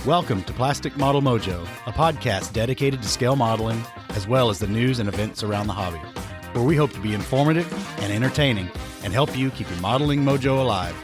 Welcome to Plastic Model Mojo, a podcast dedicated to scale modeling, as well as the news and events around the hobby, where we hope to be informative and entertaining and help you keep your modeling mojo alive.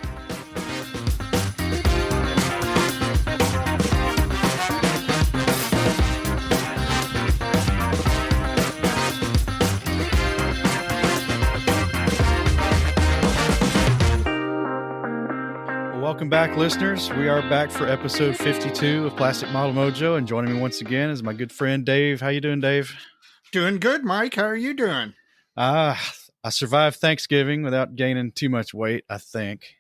Welcome back, listeners. We are back for episode 52 of Plastic Model Mojo, and joining me once again is my good friend Dave. How you doing, Dave? Doing good, Mike. How are you doing? I survived Thanksgiving without gaining too much weight, I think.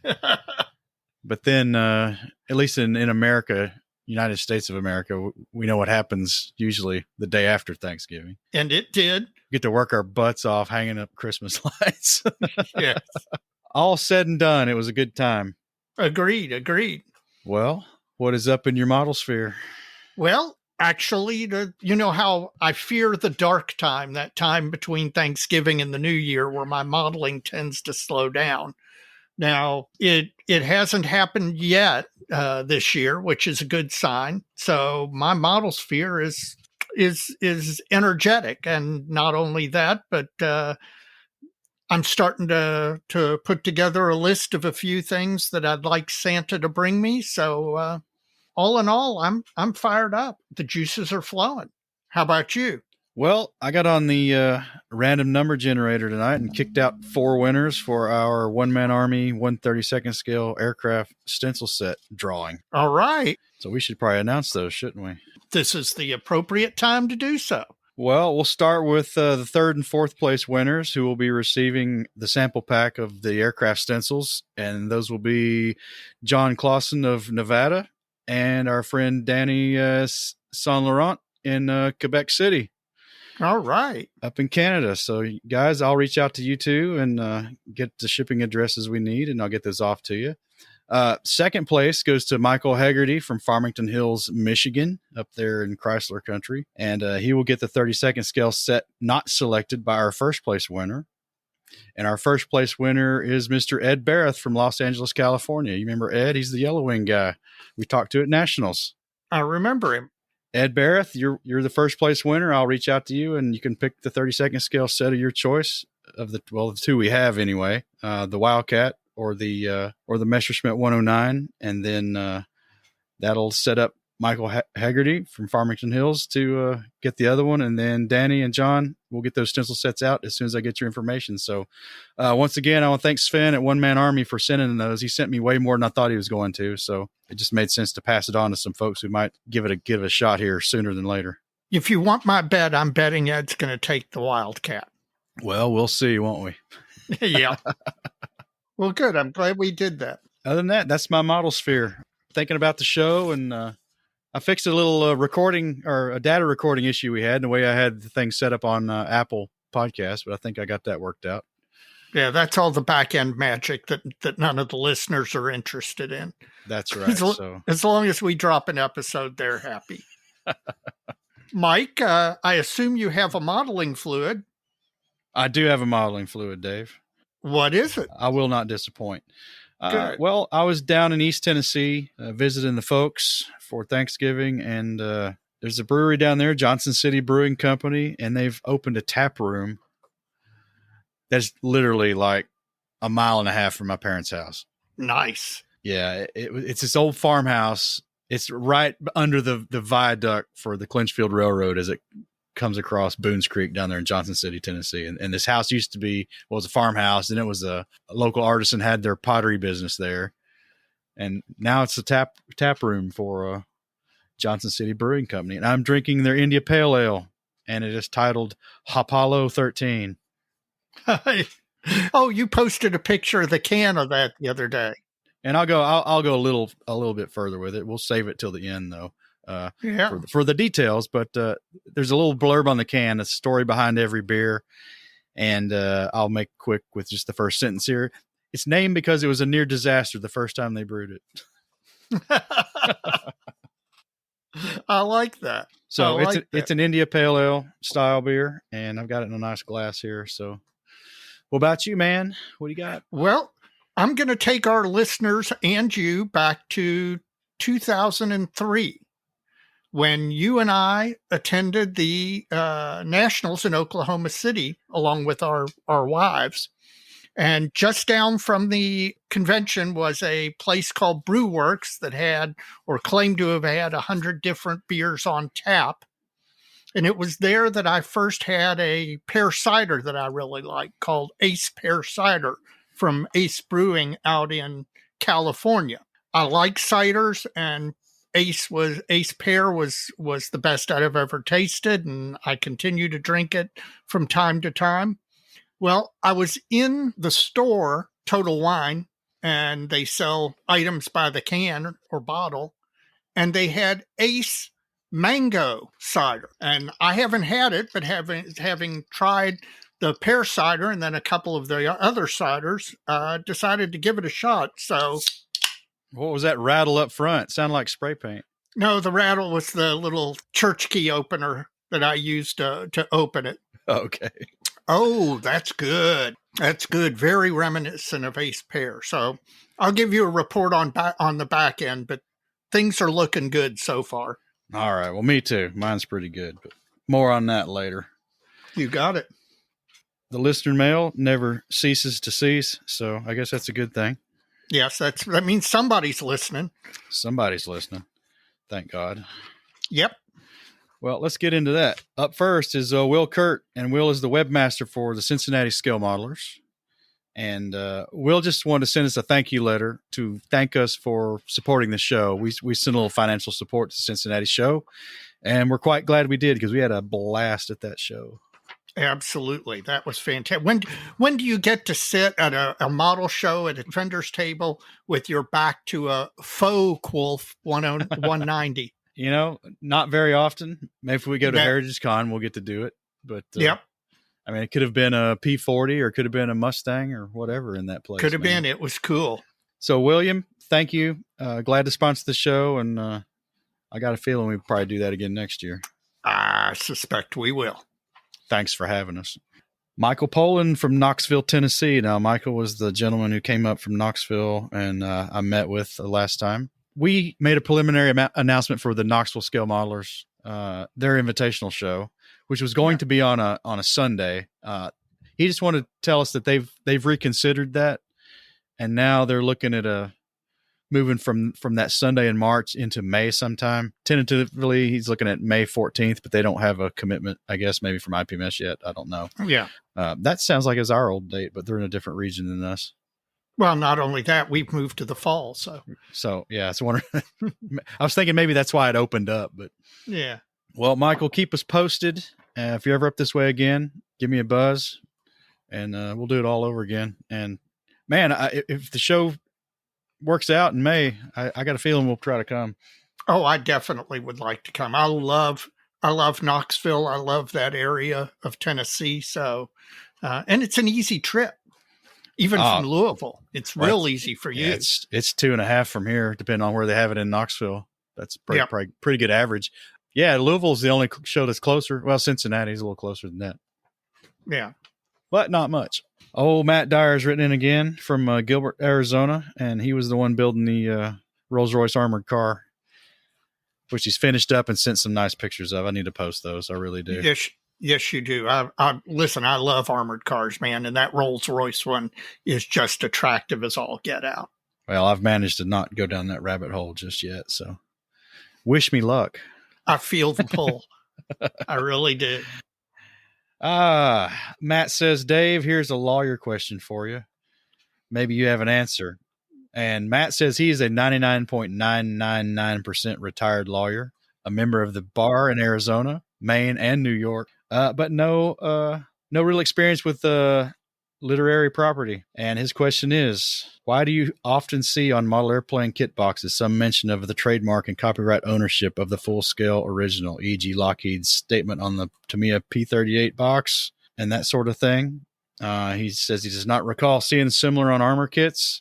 But then, at least in America, United States of America, we know what happens usually the day after Thanksgiving. And it did. We get to work our butts off hanging up Christmas lights. Yes. All said and done, it was a good time. Agreed. Well, what is up in your model sphere? Well, actually, you know how I fear the dark time, that time between Thanksgiving and the New Year where my modeling tends to slow down. Now, it hasn't happened yet this year, which is a good sign. So my model sphere is energetic. And not only that, but I'm starting to put together a list of a few things that I'd like Santa to bring me. So all in all, I'm fired up. The juices are flowing. How about you? Well, I got on the random number generator tonight and kicked out 4 winners for our One-Man Army 1/32nd scale aircraft stencil set drawing. All right. So we should probably announce those, shouldn't we? This is the appropriate time to do so. Well, we'll start with the 3rd and 4th place winners who will be receiving the sample pack of the aircraft stencils. And those will be John Clausen of Nevada and our friend Danny Saint Laurent in Quebec City. All right. Up in Canada. So, guys, I'll reach out to you too and get the shipping addresses we need, and I'll get those off to you. 2nd place goes to Michael Haggerty from Farmington Hills, Michigan, up there in Chrysler country. And he will get the 32nd scale set not selected by our 1st place winner. And our 1st place winner is Mr. Ed Baroth from Los Angeles, California. You remember Ed? He's the Yellow Wing guy we talked to at Nationals. I remember him. Ed Baroth, you're the 1st place winner. I'll reach out to you and you can pick the 32nd scale set of your choice of the 2 we have anyway, the Wildcat or the Messerschmitt 109. And then that'll set up Michael Haggerty from Farmington Hills to get the other one. And then Danny and John will get those stencil sets out as soon as I get your information. So once again, I want to thank Sven at One Man Army for sending those. He sent me way more than I thought he was going to. So it just made sense to pass it on to some folks who might give it a shot here sooner than later. If you want my bet, I'm betting Ed's going to take the Wildcat. Well, we'll see, won't we? Yeah. Well, good. I'm glad we did that. Other than that, that's my model sphere. Thinking about the show, and I fixed a little recording or a data recording issue we had, and the way I had the thing set up on Apple Podcast, but I think I got that worked out. Yeah, that's all the back end magic that none of the listeners are interested in. That's right. So as long as we drop an episode, they're happy. Mike, I assume you have a modeling fluid. I do have a modeling fluid, Dave. What is it? I will not disappoint. Well, I was down in East Tennessee visiting the folks for Thanksgiving, and there's a brewery down there, Johnson City Brewing Company, and they've opened a tap room that's literally like a mile and a half from my parents' house. Nice. Yeah, it's this old farmhouse. It's right under the viaduct for the Clinchfield Railroad as it comes across Boones Creek down there in Johnson City, Tennessee. And this house used to be, well, it was a farmhouse, and it was a local artisan had their pottery business there. And now it's a tap room for Johnson City Brewing Company. And I'm drinking their India Pale Ale, and it is titled Apollo 13. Oh, you posted a picture of the can of that the other day. And I'll go a little bit further with it. We'll save it till the end though. For the details, but there's a little blurb on the can, a story behind every beer, and I'll make quick with just the first sentence here. It's named because it was a near disaster the first time they brewed it. I like that. So it's an India Pale Ale style beer, and I've got it in a nice glass here. So, what about you, man? What do you got? Well, I'm going to take our listeners and you back to 2003 when you and I attended the Nationals in Oklahoma City along with our wives. And just down from the convention was a place called Brew Works that had, or claimed to have had, 100 different beers on tap. And it was there that I first had a pear cider that I really liked called Ace Pear Cider from Ace Brewing out in California. I like ciders, and Ace Pear was the best I've ever tasted, and I continue to drink it from time to time. Well, I was in the store, Total Wine, and they sell items by the can or bottle, and they had Ace Mango Cider. And I haven't had it, but having tried the pear cider and then a couple of the other ciders, decided to give it a shot. So, what was that rattle up front? Sounded like spray paint. No, the rattle was the little church key opener that I used to open it. Okay. Oh, that's good. That's good. Very reminiscent of Ace Pear. So I'll give you a report on the back end, but things are looking good so far. All right. Well, me too. Mine's pretty good, but more on that later. You got it. The listener mail never ceases to cease, so I guess that's a good thing. Yes, that means somebody's listening. Somebody's listening. Thank God. Yep. Well, let's get into that. Up first is Will Kurt, and Will is the webmaster for the Cincinnati Scale Modelers. And Will just wanted to send us a thank you letter to thank us for supporting the show. We sent a little financial support to the Cincinnati show, and we're quite glad we did because we had a blast at that show. Absolutely. That was fantastic. When do you get to sit at a model show at a vendor's table with your back to a faux Wolf 190? You know, not very often. Maybe if we go to Heritage Con, we'll get to do it. But yep. I mean, it could have been a P40 or it could have been a Mustang or whatever in that place. Could have been. It was cool. So, William, thank you. Glad to sponsor the show. And I got a feeling we'll probably do that again next year. I suspect we will. Thanks for having us. Michael Poland from Knoxville, Tennessee. Now, Michael was the gentleman who came up from Knoxville and I met with the last time. We made a preliminary announcement for the Knoxville Scale Modelers, their invitational show, which was going to be on a Sunday. He just wanted to tell us that they've reconsidered that, and now they're looking at moving from that Sunday in March into May sometime. Tentatively, he's looking at May 14th, but they don't have a commitment, I guess, maybe from IPMS yet. I don't know. Yeah. That sounds like it's our old date, but they're in a different region than us. Well, not only that, we've moved to the fall. So yeah, it's wondering. I was thinking maybe that's why it opened up, but yeah. Well, Michael, keep us posted. If you're ever up this way again, give me a buzz, and we'll do it all over again. And man, if the show works out in May, I got a feeling we'll try to come. Oh, I definitely would like to come. I love Knoxville. I love that area of Tennessee. So, and it's an easy trip. Even from Louisville, it's real easy for you. Yeah, it's 2.5 from here, depending on where they have it in Knoxville. That's pretty good average. Yeah, Louisville's the only show that's closer. Well, Cincinnati's a little closer than that. Yeah. But not much. Oh, Matt Dyer's written in again from Gilbert, Arizona, and he was the one building the Rolls-Royce armored car, which he's finished up and sent some nice pictures of. I need to post those. I really do. Yes, you do. Listen, I love armored cars, man, and that Rolls-Royce one is just attractive as all get out. Well, I've managed to not go down that rabbit hole just yet, so wish me luck. I feel the pull. I really do. Matt says, Dave, here's a lawyer question for you. Maybe you have an answer. And Matt says he is a 99.999% retired lawyer, a member of the bar in Arizona, Maine, and New York. But no real experience with literary property. And his question is, why do you often see on model airplane kit boxes some mention of the trademark and copyright ownership of the full-scale original, e.g. Lockheed's statement on the Tamiya P-38 box and that sort of thing? He says he does not recall seeing similar on armor kits,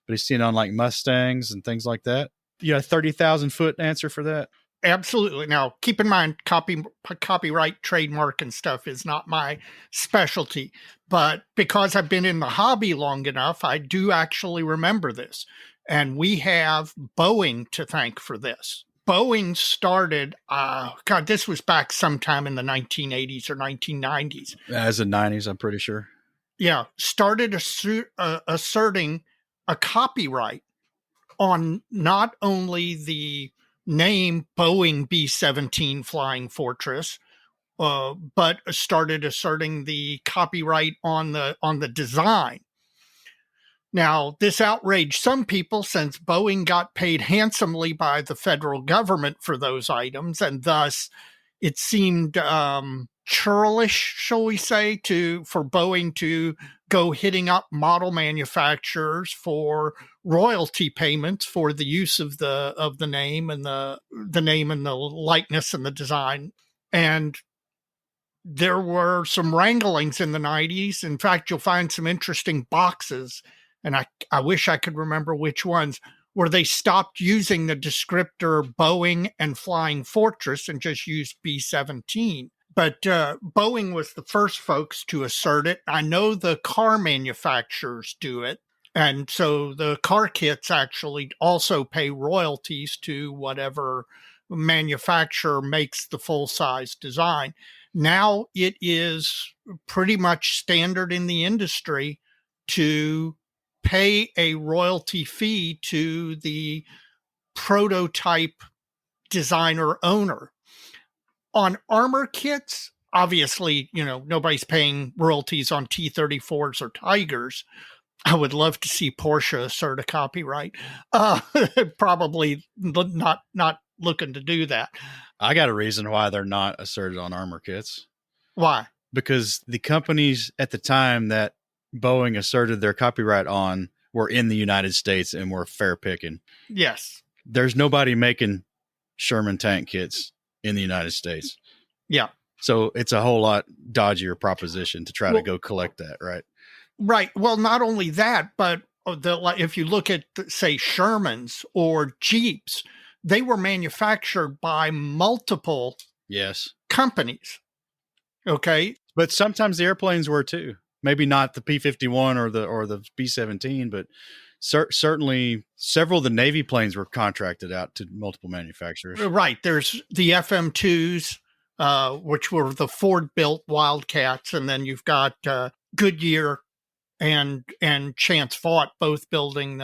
but he's seen it on like Mustangs and things like that. You got a 30,000-foot answer for that? Absolutely. Now, keep in mind, copyright, trademark, and stuff is not my specialty. But because I've been in the hobby long enough, I do actually remember this. And we have Boeing to thank for this. Boeing started, this was back sometime in the 1980s or 1990s. As the 90s, I'm pretty sure. Yeah, started asserting a copyright on not only the name Boeing B-17 Flying Fortress, but started asserting the copyright on the design. Now, this outraged some people since Boeing got paid handsomely by the federal government for those items, and thus it seemed churlish, shall we say, for Boeing to go hitting up model manufacturers for royalty payments for the use of the name and the name and the likeness and the design. And there were some wranglings in the 90s. In fact, you'll find some interesting boxes, and I wish I could remember which ones, where they stopped using the descriptor Boeing and Flying Fortress and just used B-17. But Boeing was the first folks to assert it. I know the car manufacturers do it. And so the car kits actually also pay royalties to whatever manufacturer makes the full-size design. Now it is pretty much standard in the industry to pay a royalty fee to the prototype designer owner. On armor kits, obviously, nobody's paying royalties on T-34s or Tigers. I would love to see Porsche assert a copyright. Probably not looking to do that. I got a reason why they're not asserted on armor kits. Why? Because the companies at the time that Boeing asserted their copyright on were in the United States and were fair picking. Yes. There's nobody making Sherman tank kits in the United States. Yeah. So it's a whole lot dodgier proposition to try to go collect that, right? Right. Well, not only that, but if you look at, say, Shermans or Jeeps, they were manufactured by multiple companies. Okay. But sometimes the airplanes were too. Maybe not the P-51 or the B-17, but certainly several of the Navy planes were contracted out to multiple manufacturers. Right. There's the FM2s, which were the Ford-built Wildcats, and then you've got Goodyear and Chance Vought both building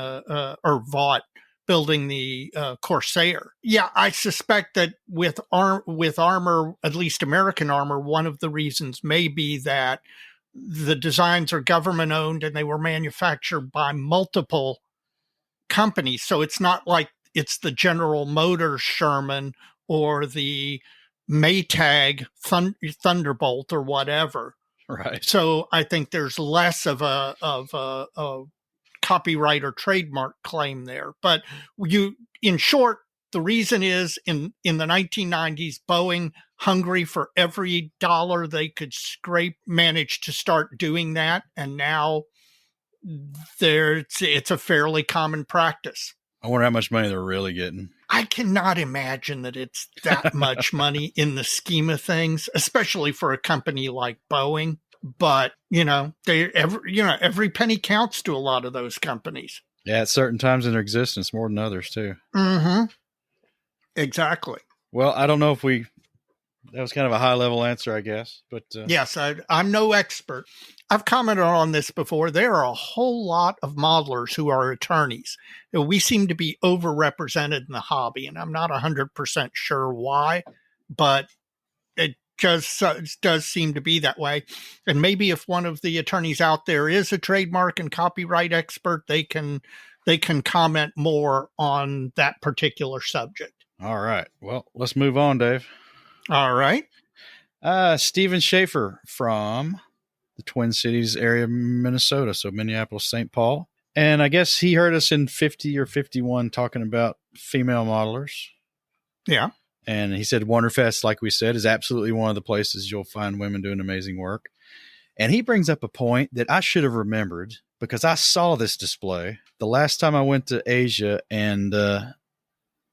building the Corsair. Yeah, I suspect that with armor, at least American armor, one of the reasons may be that the designs are government owned and they were manufactured by multiple companies. So it's not like it's the General Motors Sherman or the Maytag Thunderbolt or whatever. Right. So I think there's less of a copyright or trademark claim there. But in short, the reason is in the 1990s, Boeing, hungry for every dollar they could scrape, managed to start doing that. And now it's a fairly common practice. I wonder how much money they're really getting. I cannot imagine that it's that much money in the scheme of things, especially for a company like Boeing. But, every penny counts to a lot of those companies. Yeah, at certain times in their existence, more than others, too. Mm-hmm. Exactly. Well, I don't know if that was kind of a high-level answer, I guess. But yes, I'm no expert. I've commented on this before. There are a whole lot of modelers who are attorneys. We seem to be overrepresented in the hobby, and I'm not 100% sure why, but it just does seem to be that way. And maybe if one of the attorneys out there is a trademark and copyright expert, they can comment more on that particular subject. All right. Well, let's move on, Dave. All right. Stephen Schaefer from the Twin Cities area, Minnesota. So Minneapolis, St. Paul. And I guess he heard us in 50 or 51 talking about female modelers. Yeah. And he said Wonderfest, like we said, is absolutely one of the places you'll find women doing amazing work. And he brings up a point that I should have remembered because I saw this display the last time I went to Asia. And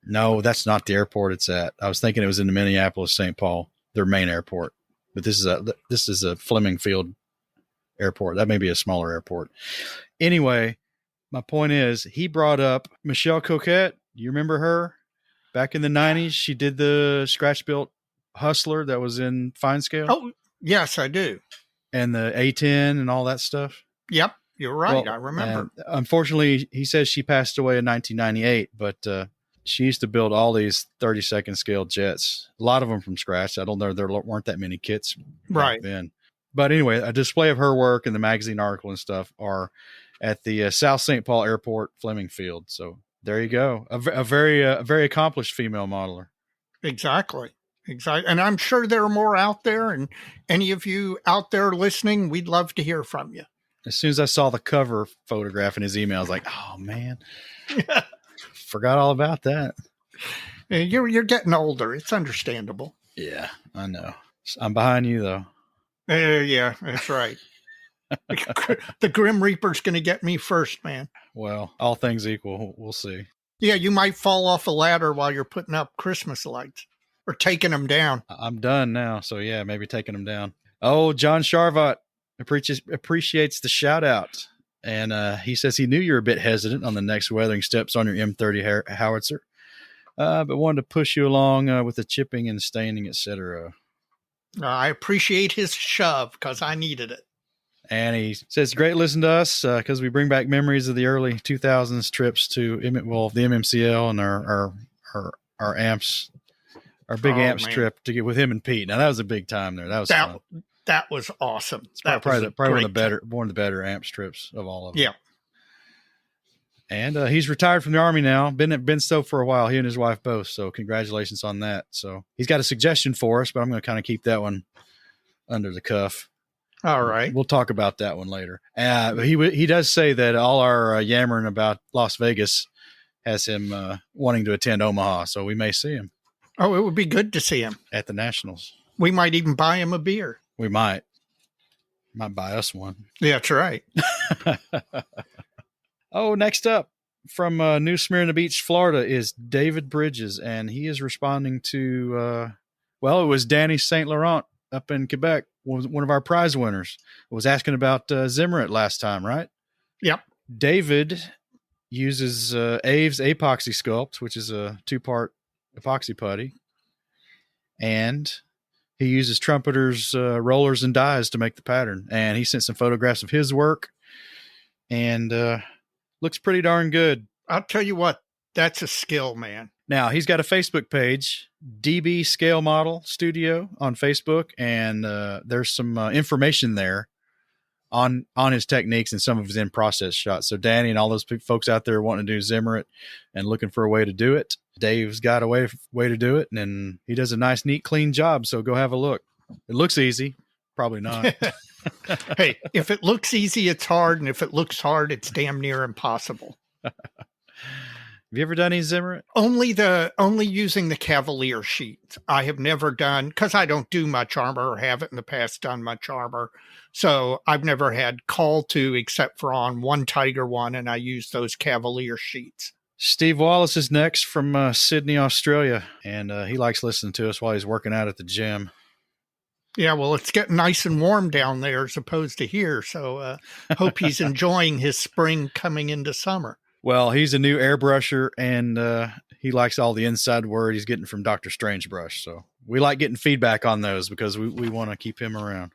no, that's not the airport it's at. I was thinking it was in the Minneapolis, St. Paul, their main airport. But this is a Fleming Field airport. That may be a smaller airport. Anyway, my point is, he brought up Michelle Coquette. You remember her? Back in the 90s, she did the scratch-built Hustler that was in fine scale. Oh, yes, I do. And the A10 and all that stuff. Yep, you're right. Well, I remember. Unfortunately, he says she passed away in 1998, but she used to build all these 30-second scale jets, a lot of them from scratch. I don't know, there weren't that many kits back then. But anyway, a display of her work and the magazine article and stuff are at the South St. Paul Airport Fleming Field. So there you go. A very accomplished female modeler. Exactly. And I'm sure there are more out there. And any of you out there listening, we'd love to hear from you. As soon as I saw the cover photograph in his email, I was like, oh, man. Forgot all about that. You're getting older. It's understandable. Yeah, I know. I'm behind you, though. Yeah, that's right. The Grim Reaper's going to get me first, man. Well, all things equal, we'll see. Yeah, you might fall off a ladder while you're putting up Christmas lights or taking them down. I'm done now, so yeah, maybe taking them down. Oh, John Charvat appreciates the shout out, and he says he knew you were a bit hesitant on the next weathering steps on your M30 howitzer, but wanted to push you along with the chipping and staining, etc. I appreciate his shove because I needed it. And he says, great listen to us because we bring back memories of the early 2000s trips to the MMCL and our amps, our big amps trip to get with him and Pete. Now, that was a big time there. That was fun. That was awesome. That probably one of the better amps trips of all of them. Yeah. And he's retired from the Army now. Been at Benstow for a while, he and his wife both. So congratulations on that. So he's got a suggestion for us, but I'm going to kind of keep that one under the cuff. All right. We'll talk about that one later. He does say that all our yammering about Las Vegas has him wanting to attend Omaha. So we may see him. Oh, it would be good to see him. At the Nationals. We might even buy him a beer. We might. Might buy us one. Yeah, that's right. Oh, next up from New Smyrna Beach, Florida is David Bridges, and he is responding to, it was Danny St. Laurent up in Quebec, one of our prize winners. Was asking about Zimmerit last time, right? Yep. David uses Aves Epoxy Sculpt, which is a 2-part epoxy putty, and he uses Trumpeter's rollers and dies to make the pattern. And he sent some photographs of his work, and looks pretty darn good. I'll tell you what, that's a skill, man. Now, he's got a Facebook page, DB Scale Model Studio on Facebook, and there's some information there on his techniques and some of his in-process shots. So Danny and all those folks out there wanting to do Zimmerit and looking for a way to do it, Dave's got a way to do it, and he does a nice, neat, clean job, so go have a look. It looks easy. Probably not. Hey, if it looks easy, it's hard, and if it looks hard, it's damn near impossible. Have you ever done any Zimmerit? Only using the Cavalier sheet. I have never done, because I don't do much armor or haven't in the past done much armor. So I've never had call to except for on one Tiger one, and I use those Cavalier sheets. Steve Wallace is next from Sydney, Australia, and he likes listening to us while he's working out at the gym. Yeah, well, it's getting nice and warm down there as opposed to here, so hope he's enjoying his spring coming into summer. Well, he's a new airbrusher, and he likes all the inside word he's getting from Dr. Strangebrush. So we like getting feedback on those because we want to keep him around.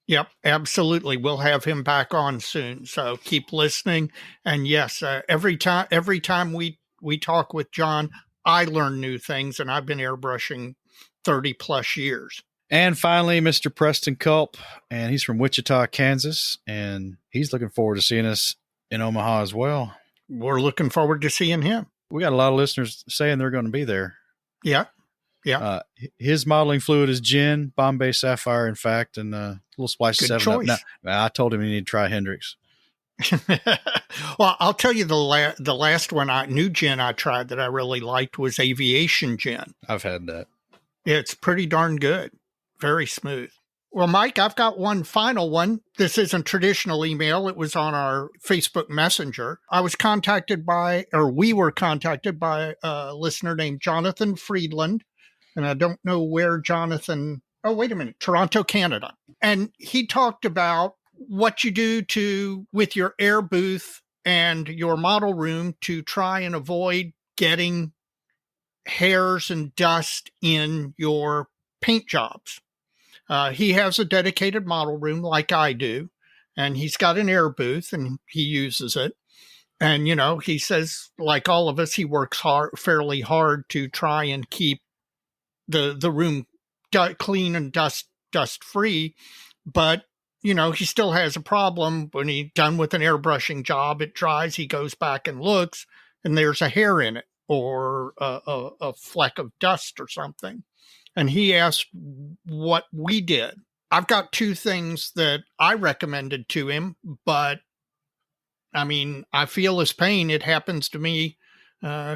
Yep, absolutely. We'll have him back on soon. So keep listening. And yes, every time we talk with John, I learn new things, and I've been airbrushing 30 plus years. And finally, Mr. Preston Culp, and he's from Wichita, Kansas, and he's looking forward to seeing us in Omaha as well. We're looking forward to seeing him. We got a lot of listeners saying they're going to be there. Yeah. Yeah. His modeling fluid is gin, Bombay Sapphire, in fact, and a little splash of 7-Up. Now, I told him he needed to try Hendrix. Well, I'll tell you the last one new gin I tried that I really liked was Aviation Gin. I've had that. It's pretty darn good. Very smooth. Well, Mike, I've got one final one. This isn't traditional email. It was on our Facebook Messenger. We were contacted by a listener named Jonathan Friedland. And I don't know where Jonathan, Toronto, Canada. And he talked about what you do with your air booth and your model room to try and avoid getting hairs and dust in your paint jobs. He has a dedicated model room like I do, and he's got an air booth and he uses it. And, he says, like all of us, he works fairly hard to try and keep the room clean and dust free. But, he still has a problem when he's done with an airbrushing job. It dries, he goes back and looks, and there's a hair in it or a fleck of dust or something. And he asked what we did. I've got two things that I recommended to him, but I mean, I feel his pain. It happens to me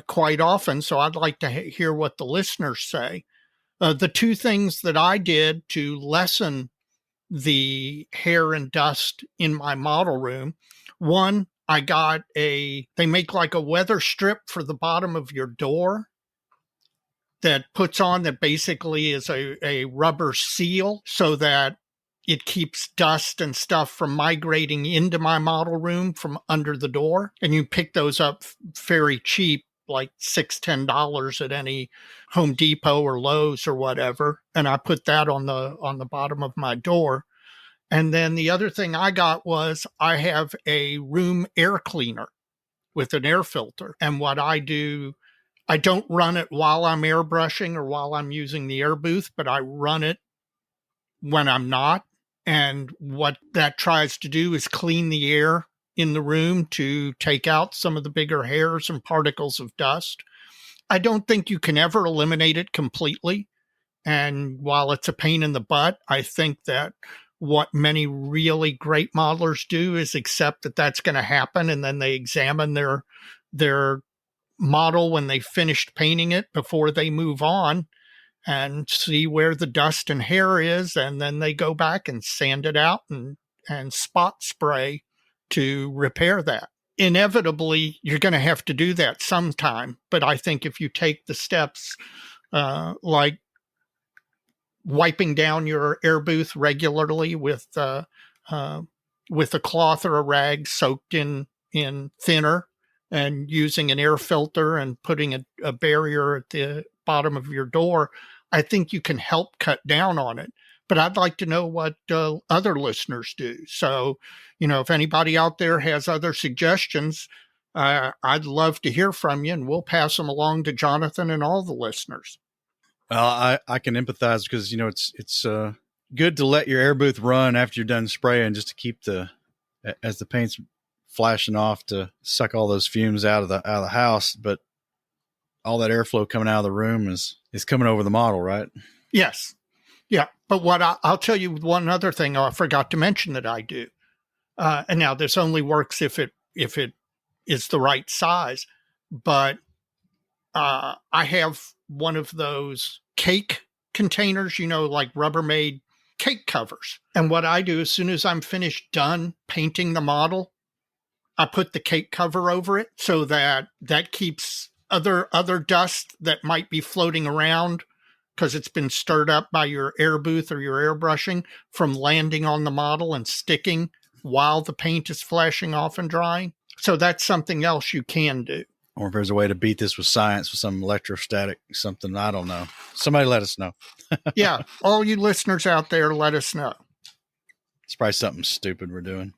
quite often. So I'd like to hear what the listeners say. The two things that I did to lessen the hair and dust in my model room. One, they make like a weather strip for the bottom of your door that basically is a rubber seal so that it keeps dust and stuff from migrating into my model room from under the door. And you pick those up very cheap, like $10 at any Home Depot or Lowe's or whatever. And I put that on the bottom of my door. And then the other thing I got was I have a room air cleaner with an air filter. And what I do, I don't run it while I'm airbrushing or while I'm using the air booth, but I run it when I'm not. And what that tries to do is clean the air in the room to take out some of the bigger hairs and particles of dust. I don't think you can ever eliminate it completely. And while it's a pain in the butt, I think that what many really great modelers do is accept that that's going to happen. And then they examine their model when they finished painting it before they move on and see where the dust and hair is. And then they go back and sand it out and spot spray to repair that. Inevitably, you're going to have to do that sometime. But I think if you take the steps like wiping down your air booth regularly with a cloth or a rag soaked in thinner and using an air filter and putting a barrier at the bottom of your door, I think you can help cut down on it. But I'd like to know what other listeners do. So, if anybody out there has other suggestions, I'd love to hear from you, and we'll pass them along to Jonathan and all the listeners. Well, I can empathize because, it's good to let your air booth run after you're done spraying just to keep as the paint's flashing off to suck all those fumes out of the house. But all that airflow coming out of the room is coming over the model, right? Yes. Yeah. But what I'll tell you one other thing I forgot to mention that I do. And now this only works if it is the right size, but I have one of those cake containers, like Rubbermaid cake covers. And what I do as soon as I'm done painting the model, I put the cake cover over it so that keeps other dust that might be floating around because it's been stirred up by your air booth or your airbrushing from landing on the model and sticking while the paint is flashing off and drying. So that's something else you can do. Or if there's a way to beat this with science, with some electrostatic something, I don't know. Somebody let us know. Yeah, all you listeners out there, let us know. It's probably something stupid we're doing.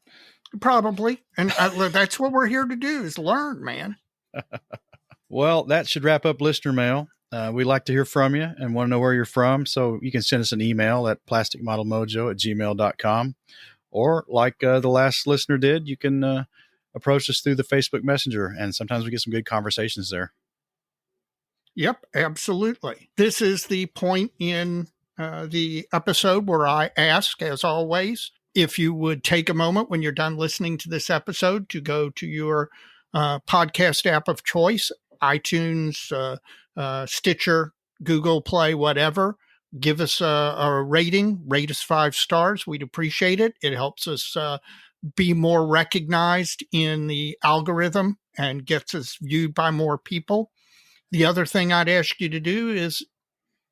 Probably. And that's what we're here to do is learn, man. Well, that should wrap up listener mail. We'd like to hear from you and want to know where you're from. So you can send us an email at plasticmodelmojo@gmail.com. Or like the last listener did, you can approach us through the Facebook Messenger, and sometimes we get some good conversations there. Yep, absolutely. This is the point in the episode where I ask, as always, if you would take a moment when you're done listening to this episode to go to your podcast app of choice, iTunes, Stitcher, Google Play, whatever. Give us a rating, rate us 5 stars. We'd appreciate it. It helps us be more recognized in the algorithm and gets us viewed by more people. The other thing I'd ask you to do is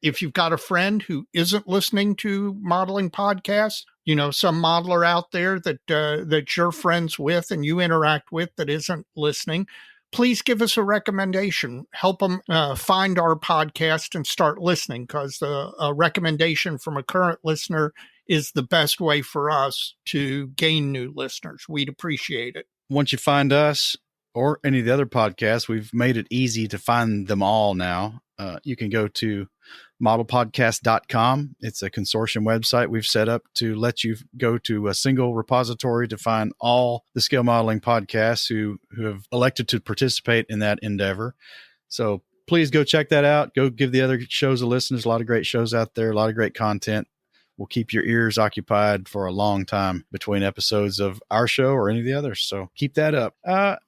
if you've got a friend who isn't listening to modeling podcasts, some modeler out there that you're friends with and you interact with that isn't listening, please give us a recommendation. Help them find our podcast and start listening, because a recommendation from a current listener is the best way for us to gain new listeners. We'd appreciate it. Once you find us or any of the other podcasts, we've made it easy to find them all now. You can go to modelpodcast.com. It's a consortium website we've set up to let you go to a single repository to find all the scale modeling podcasts who have elected to participate in that endeavor. So please go check that out. Go give the other shows a listen. There's a lot of great shows out there, a lot of great content. Will keep your ears occupied for a long time between episodes of our show or any of the others. So keep that up.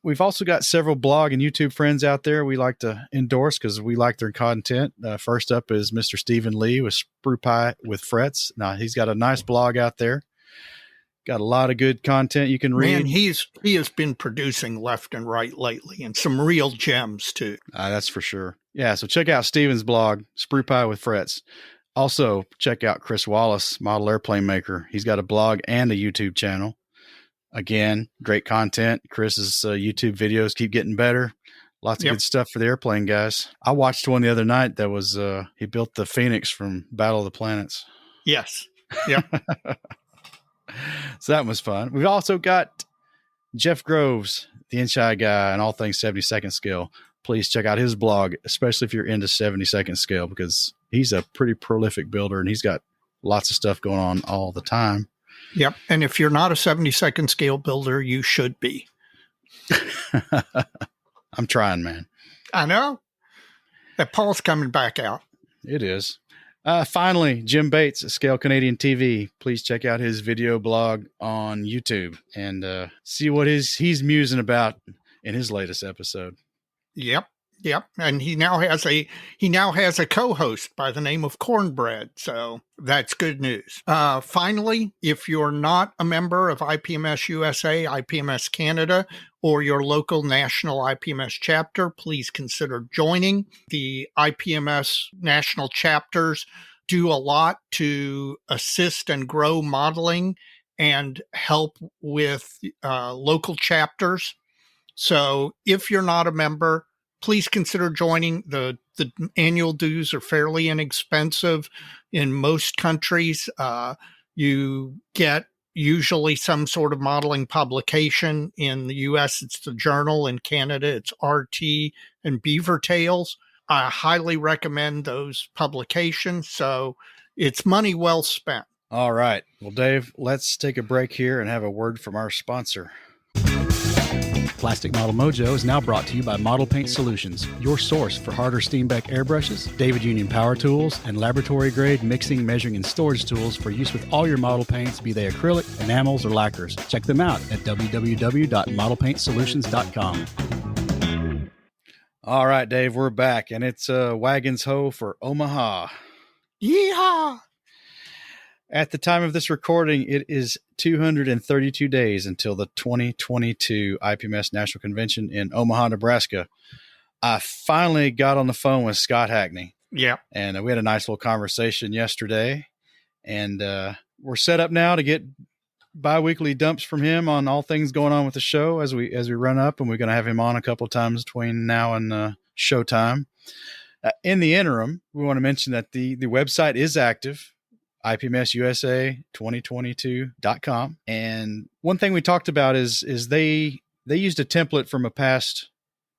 We've also got several blog and YouTube friends out there we like to endorse because we like their content. First up is Mr. Stephen Lee with Sprue Pie with Frets. Now, he's got a nice blog out there. Got a lot of good content you can read. Man, he has been producing left and right lately, and some real gems too. That's for sure. Yeah, so check out Stephen's blog, Sprue Pie with Frets. Also, check out Chris Wallace, Model Airplane Maker. He's got a blog and a YouTube channel. Again, great content. Chris's YouTube videos keep getting better. Lots of good stuff for the airplane guys. I watched one the other night that was, he built the Phoenix from Battle of the Planets. Yes. Yep. So that was fun. We've also got Jeff Groves, the Inside guy, and all things 72nd scale. Please check out his blog, especially if you're into 72nd scale, because he's a pretty prolific builder and he's got lots of stuff going on all the time. Yep. And if you're not a 72nd scale builder, you should be. I'm trying, man. I know. That Paul's coming back out. It is. Finally, Jim Bates, Scale Canadian TV. Please check out his video blog on YouTube and see what he's musing about in his latest episode. Yep. Yep. And he now has a co-host by the name of Cornbread. So that's good news. Finally, if you're not a member of IPMS USA, IPMS Canada, or your local national IPMS chapter, please consider joining. The IPMS national chapters do a lot to assist and grow modeling and help with local chapters. So if you're not a member, please consider joining. The annual dues are fairly inexpensive in most countries. You get usually some sort of modeling publication. In the U.S., it's the Journal. In Canada, it's RT and Beaver Tales. I highly recommend those publications. So it's money well spent. All right. Well, Dave, let's take a break here and have a word from our sponsor. Plastic Model Mojo is now brought to you by Model Paint Solutions, your source for Harder Steenbeck airbrushes, David Union power tools, and laboratory-grade mixing, measuring, and storage tools for use with all your model paints, be they acrylic, enamels, or lacquers. Check them out at www.modelpaintsolutions.com. All right, Dave, we're back, and it's Wagon's Ho for Omaha. Yeehaw! At the time of this recording, it is 232 days until the 2022 IPMS National Convention in Omaha, Nebraska. I finally got on the phone with Scott Hackney. Yeah. And we had a nice little conversation yesterday. And we're set up now to get bi-weekly dumps from him on all things going on with the show as we run up. And we're going to have him on a couple of times between now and showtime. In the interim, we want to mention that the website is active. IPMSUSA2022.com. And one thing we talked about is they used a template from a past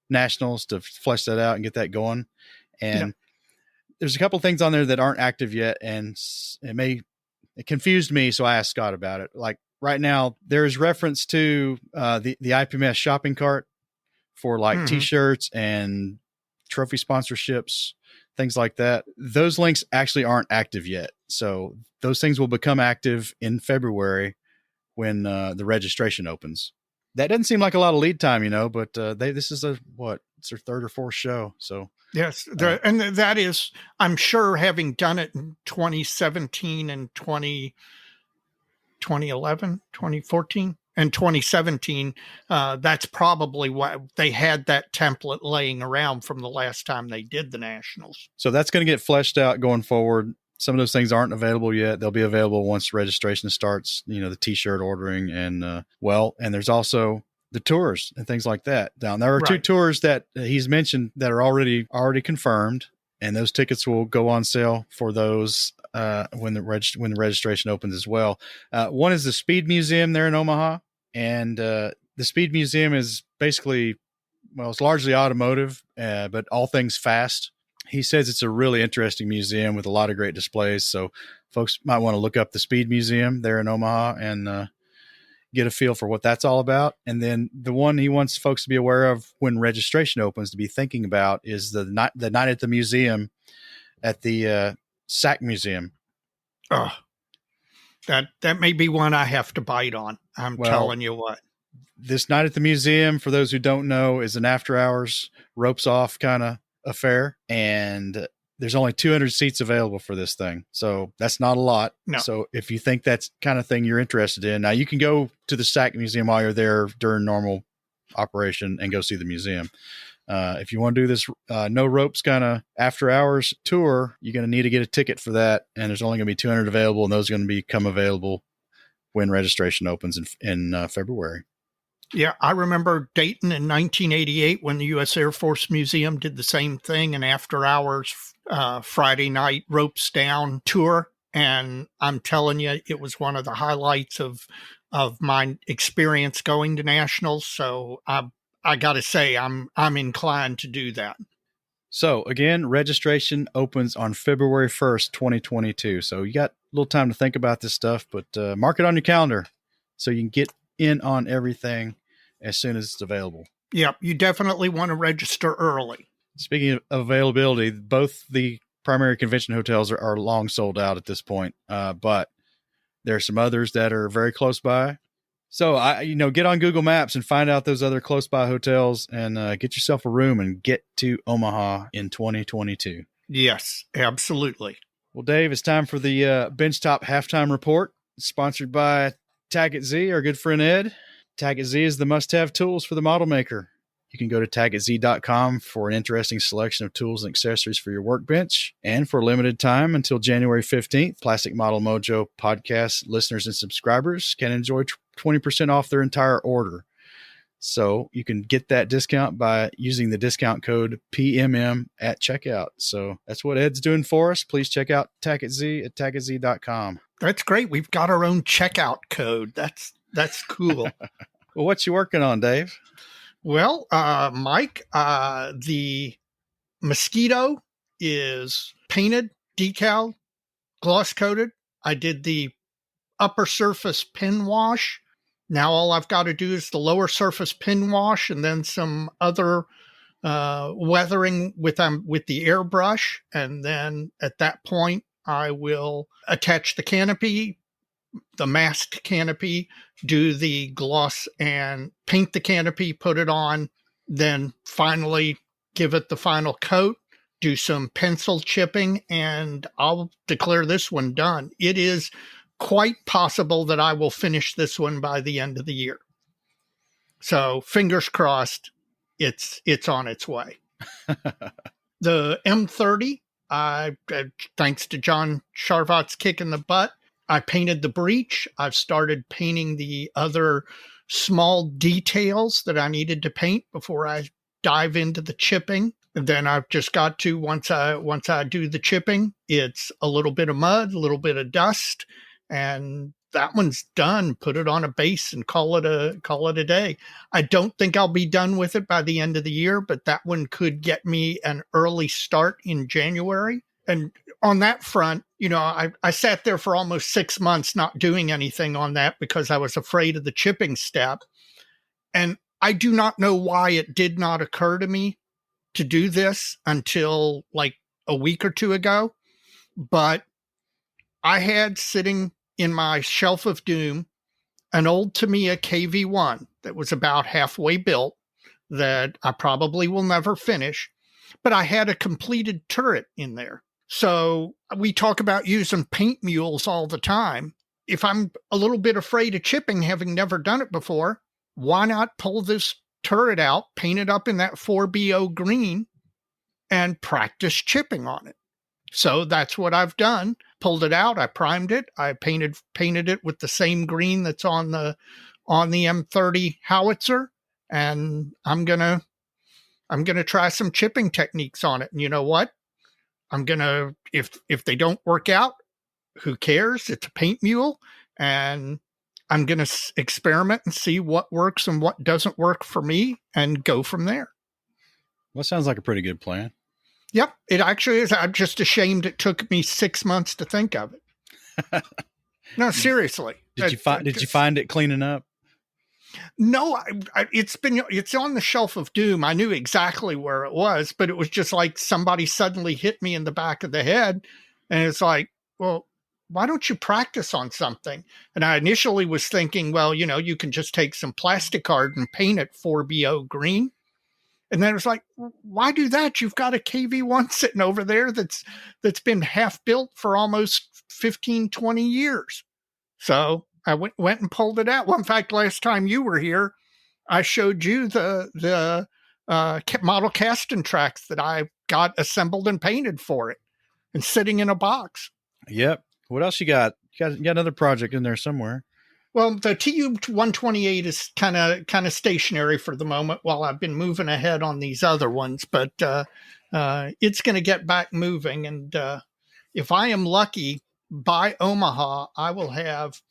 nationals to flesh that out and get that going. And there's a couple things on there that aren't active yet. And it confused me. So I asked Scott about it. Like right now, there's reference to the IPMS shopping cart for like t-shirts and trophy sponsorships, things like that. Those links actually aren't active yet. So those things will become active in February when the registration opens. That doesn't seem like a lot of lead time, but this is it's their third or fourth show. So yes. And that is, I'm sure, having done it in 2017 and 2011, 2014 and 2017, that's probably why they had that template laying around from the last time they did the nationals. So that's going to get fleshed out going forward. Some of those things aren't available yet. They'll be available once registration starts, the t-shirt ordering and there's also the tours and things like that. Now, there are two tours that he's mentioned that are already confirmed, and those tickets will go on sale for those when the registration opens as well. One is the Speed Museum there in Omaha, and the Speed Museum is basically, it's largely automotive, but all things fast. He says it's a really interesting museum with a lot of great displays. So folks might want to look up the Speed Museum there in Omaha and get a feel for what that's all about. And then the one he wants folks to be aware of when registration opens to be thinking about is the night at the museum at the Sac Museum. Oh, that may be one I have to bite on. I'm telling you what. This night at the museum, for those who don't know, is an after hours ropes off kind of affair, and there's only 200 seats available for this thing, so that's not a lot. No. So if you think that's kind of thing you're interested in, now you can go to the Sac Museum while you're there during normal operation and go see the museum. If you want to do this no ropes kind of after hours tour, you're going to need to get a ticket for that, and there's only going to be 200 available, and those are going to become available when registration opens in February. Yeah, I remember Dayton in 1988 when the U.S. Air Force Museum did the same thing, an after-hours Friday night ropes down tour, and I'm telling you, it was one of the highlights of my experience going to nationals. So I got to say, I'm inclined to do that. So again, registration opens on February 1st, 2022. So you got a little time to think about this stuff, but mark it on your calendar so you can get in on everything as soon as it's available. Yeah, you definitely want to register early. Speaking of availability, both the primary convention hotels are long sold out at this point, but there are some others that are very close by. So get on Google Maps and find out those other close by hotels and get yourself a room and get to Omaha in 2022. Yes, absolutely. Well, Dave, it's time for the Benchtop Halftime Report, sponsored by Tackett Z, our good friend Ed. Tackett Z is the must-have tools for the model maker. You can go to tacketz.com for an interesting selection of tools and accessories for your workbench. And for a limited time until January 15th, Plastic Model Mojo podcast listeners and subscribers can enjoy 20% off their entire order. So you can get that discount by using the discount code PMM at checkout. So that's what Ed's doing for us. Please check out Tackett Z at tacketz.com. That's great. We've got our own checkout code. That's cool. Well, what you working on, Dave? Well, Mike, the Mosquito is painted, decal, gloss coated. I did the upper surface pin wash. Now all I've got to do is the lower surface pin wash and then some other weathering with the airbrush. And then at that point, I will attach the canopy, the masked canopy, do the gloss and paint the canopy, put it on, then finally give it the final coat, do some pencil chipping, and I'll declare this one done. It is quite possible that I will finish this one by the end of the year. So fingers crossed, it's on its way. The M30, thanks to John Charvat's kick in the butt, I painted the breech. I've started painting the other small details that I needed to paint before I dive into the chipping. And then I've just got to, once I do the chipping, it's a little bit of mud, a little bit of dust, and that one's done. Put it on a base and call it a day. I don't think I'll be done with it by the end of the year, but that one could get me an early start in January. And on that front, I sat there for almost 6 months not doing anything on that because I was afraid of the chipping step. And I do not know why it did not occur to me to do this until like a week or two ago. But I had sitting in my shelf of doom an old Tamiya KV1 that was about halfway built that I probably will never finish, but I had a completed turret in there. So we talk about using paint mules all the time. If I'm a little bit afraid of chipping, having never done it before, why not pull this turret out, paint it up in that 4BO green, and practice chipping on it? So that's what I've done. pulled it out. I primed it. I painted it with the same green that's on the M30 howitzer, and I'm gonna try some chipping techniques on it. And you know what? I'm gonna, if they don't work out, who cares? It's a paint mule, and I'm gonna experiment and see what works and what doesn't work for me, and go from there. Well, sounds like a pretty good plan. Yep, it actually is. I'm just ashamed it took me 6 months to think of it. No, seriously. Did you find it cleaning up? No, it's on the shelf of doom. I knew exactly where it was, but it was just like somebody suddenly hit me in the back of the head, and it's like, well, why don't you practice on something? And I initially was thinking, well, you can just take some plastic card and paint it 4BO green. And then it was like, why do that? You've got a KV1 sitting over there that's been half built for almost 15, 20 years. So I went and pulled it out. Well, in fact, last time you were here, I showed you the model casting tracks that I got assembled and painted for it and sitting in a box. Yep. What else you got? You got another project in there somewhere. Well, the TU-128 is kind of stationary for the moment while I've been moving ahead on these other ones, but it's going to get back moving. And if I am lucky, by Omaha, I will have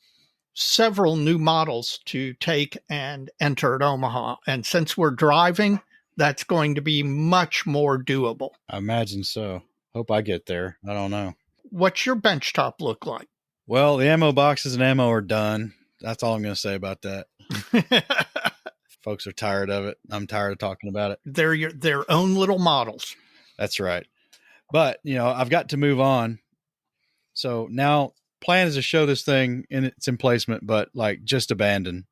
several new models to take and enter at Omaha. And since we're driving, that's going to be much more doable. I imagine so. Hope I get there. I don't know. What's your benchtop look like? Well, the ammo boxes and ammo are done. That's all I'm going to say about that. Folks are tired of it. I'm tired of talking about it. They're their own little models. That's right. But, I've got to move on. So now plan is to show this thing in its emplacement, but like just abandoned.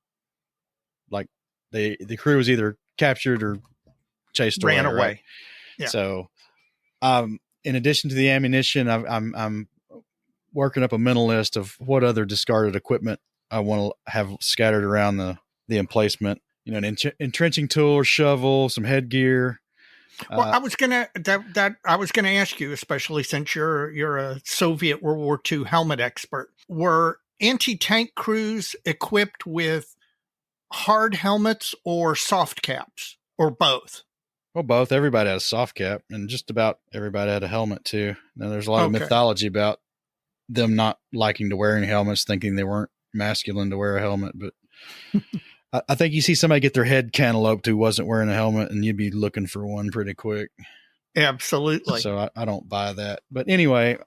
Like the crew was either captured or chased away. Ran away. Right? Yeah. So, in addition to the ammunition, I'm working up a mental list of what other discarded equipment I want to have scattered around the emplacement. An entrenching tool or shovel, some headgear. Well, I was gonna ask you, especially since you're a Soviet World War II helmet expert. Were anti-tank crews equipped with hard helmets or soft caps, or both? Well, both. Everybody had a soft cap, and just about everybody had a helmet too. Now, there's a lot of mythology about them not liking to wear any helmets, thinking they weren't masculine to wear a helmet. But I think you see somebody get their head cantalouped who wasn't wearing a helmet, and you'd be looking for one pretty quick. Absolutely. So I don't buy that. But anyway,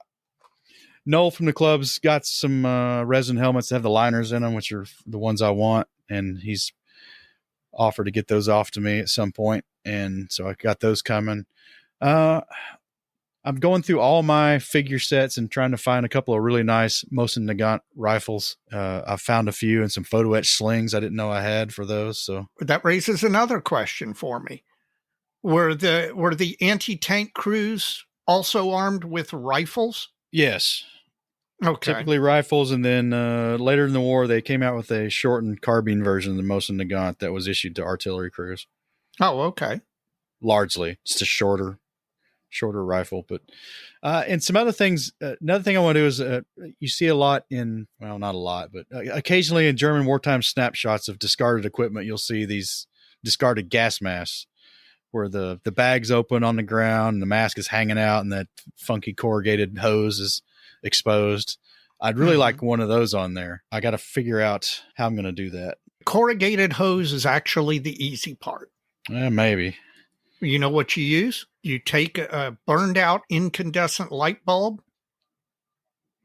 Noel from the club's got some resin helmets that have the liners in them, which are the ones I want, and he's offered to get those off to me at some point. And so I got those coming. I'm going through all my figure sets and trying to find a couple of really nice Mosin Nagant rifles. I found a few and some photo etch slings I didn't know I had for those. So that raises another question for me. Were the anti-tank crews also armed with rifles? Yes. Okay. Typically rifles, and then later in the war they came out with a shortened carbine version of the Mosin Nagant that was issued to artillery crews. Oh, okay. Largely, it's a shorter rifle, but and some other things. Another thing I want to do is you see a lot in, well, not a lot, but occasionally in German wartime snapshots of discarded equipment, you'll see these discarded gas masks where the bag's open on the ground and the mask is hanging out and that funky corrugated hose is exposed. I'd really like one of those on there. I got to figure out how I'm going to do that. Corrugated hose is actually the easy part. Maybe. You know what you use? You take a burned out incandescent light bulb,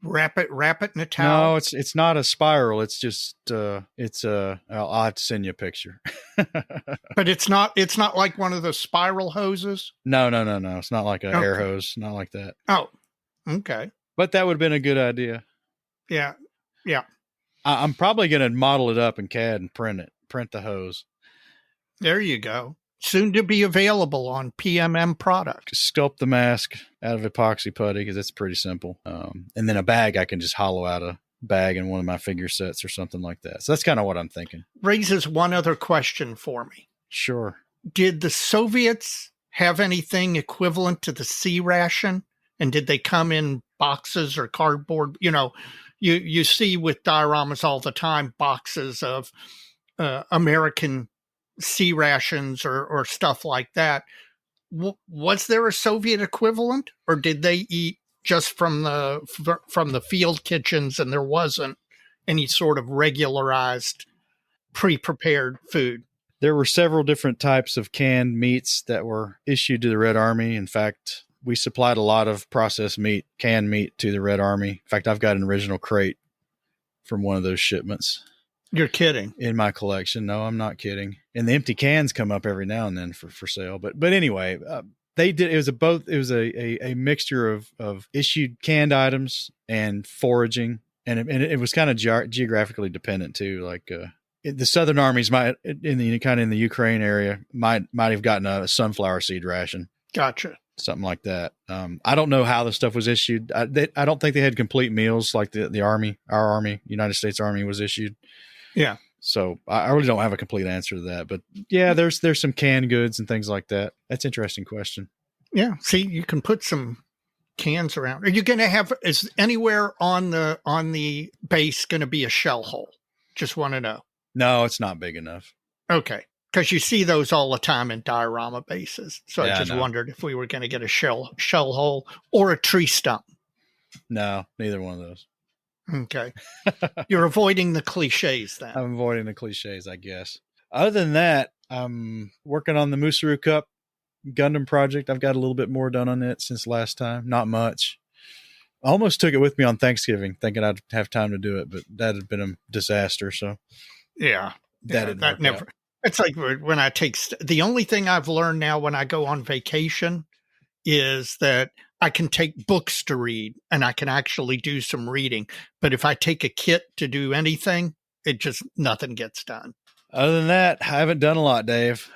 wrap it in a towel. No, it's not a spiral. It's just I'll have to send you a picture. But it's not like one of those spiral hoses. No. It's not like an air hose. Not like that. Oh, okay. But that would have been a good idea. Yeah. I'm probably going to model it up in CAD and print the hose. There you go. Soon to be available on PMM product. Sculpt the mask out of epoxy putty because it's pretty simple. And then a bag, I can just hollow out a bag in one of my figure sets or something like that. So that's kind of what I'm thinking. Raises one other question for me. Sure. Did the Soviets have anything equivalent to the C ration And did they come in boxes or cardboard? You see with dioramas all the time, boxes of American sea rations or stuff like that. Was there a Soviet equivalent, or did they eat just from the field kitchens and there wasn't any sort of regularized pre-prepared food? There were several different types of canned meats that were issued to the Red Army. In fact, we supplied a lot of processed meat, canned meat, to the Red Army. In fact, I've got an original crate from one of those shipments. You're kidding. In my collection. No, I'm not kidding. And the empty cans come up every now and then for sale. But anyway, they did. It was a mixture of issued canned items and foraging, and it was kind of geographically dependent too. Like the Southern armies might in the Ukraine area might have gotten a sunflower seed ration. Gotcha. Something like that. I don't know how the stuff was issued. I don't think they had complete meals like the Army, our Army, United States Army was issued. Yeah. So I really don't have a complete answer to that, but yeah, there's some canned goods and things like that. That's an interesting question. Yeah. See, you can put some cans around. Are you going to is anywhere on the base going to be a shell hole? Just want to know. No, it's not big enough. Okay. Because you see those all the time in diorama bases. So Yeah, I just wondered if we were going to get a shell hole or a tree stump. No, neither one of those. Okay. You're avoiding the cliches then. I'm avoiding the cliches, I guess. Other than that, I'm working on the Musaru Cup Gundam project. I've got a little bit more done on it since last time. Not much. I almost took it with me on Thanksgiving, thinking I'd have time to do it, but that had been a disaster. So yeah, that never. It's like when I take the only thing I've learned now when I go on vacation is that I can take books to read and I can actually do some reading. But if I take a kit to do anything, nothing gets done. Other than that, I haven't done a lot, Dave.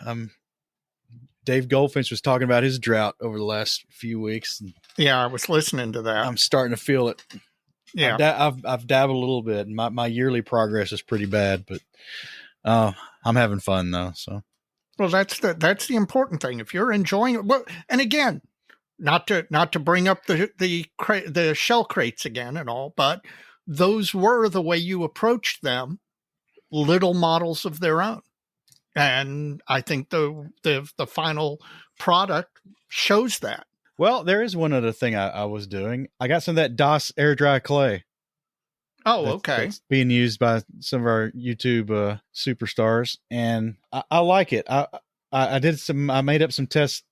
Dave Goldfinch was talking about his drought over the last few weeks. Yeah, I was listening to that. I'm starting to feel it. Yeah, I've dabbled a little bit. My yearly progress is pretty bad, but I'm having fun though. So, well, that's the important thing. If you're enjoying it, well, and again, not to bring up the shell crates again and all, but those were the way you approached them, little models of their own, and I think the final product shows that. Well, there is one other thing I was doing. I got some of that DOS air dry clay. Oh, okay. That's being used by some of our YouTube superstars, and I like it. I made up some tests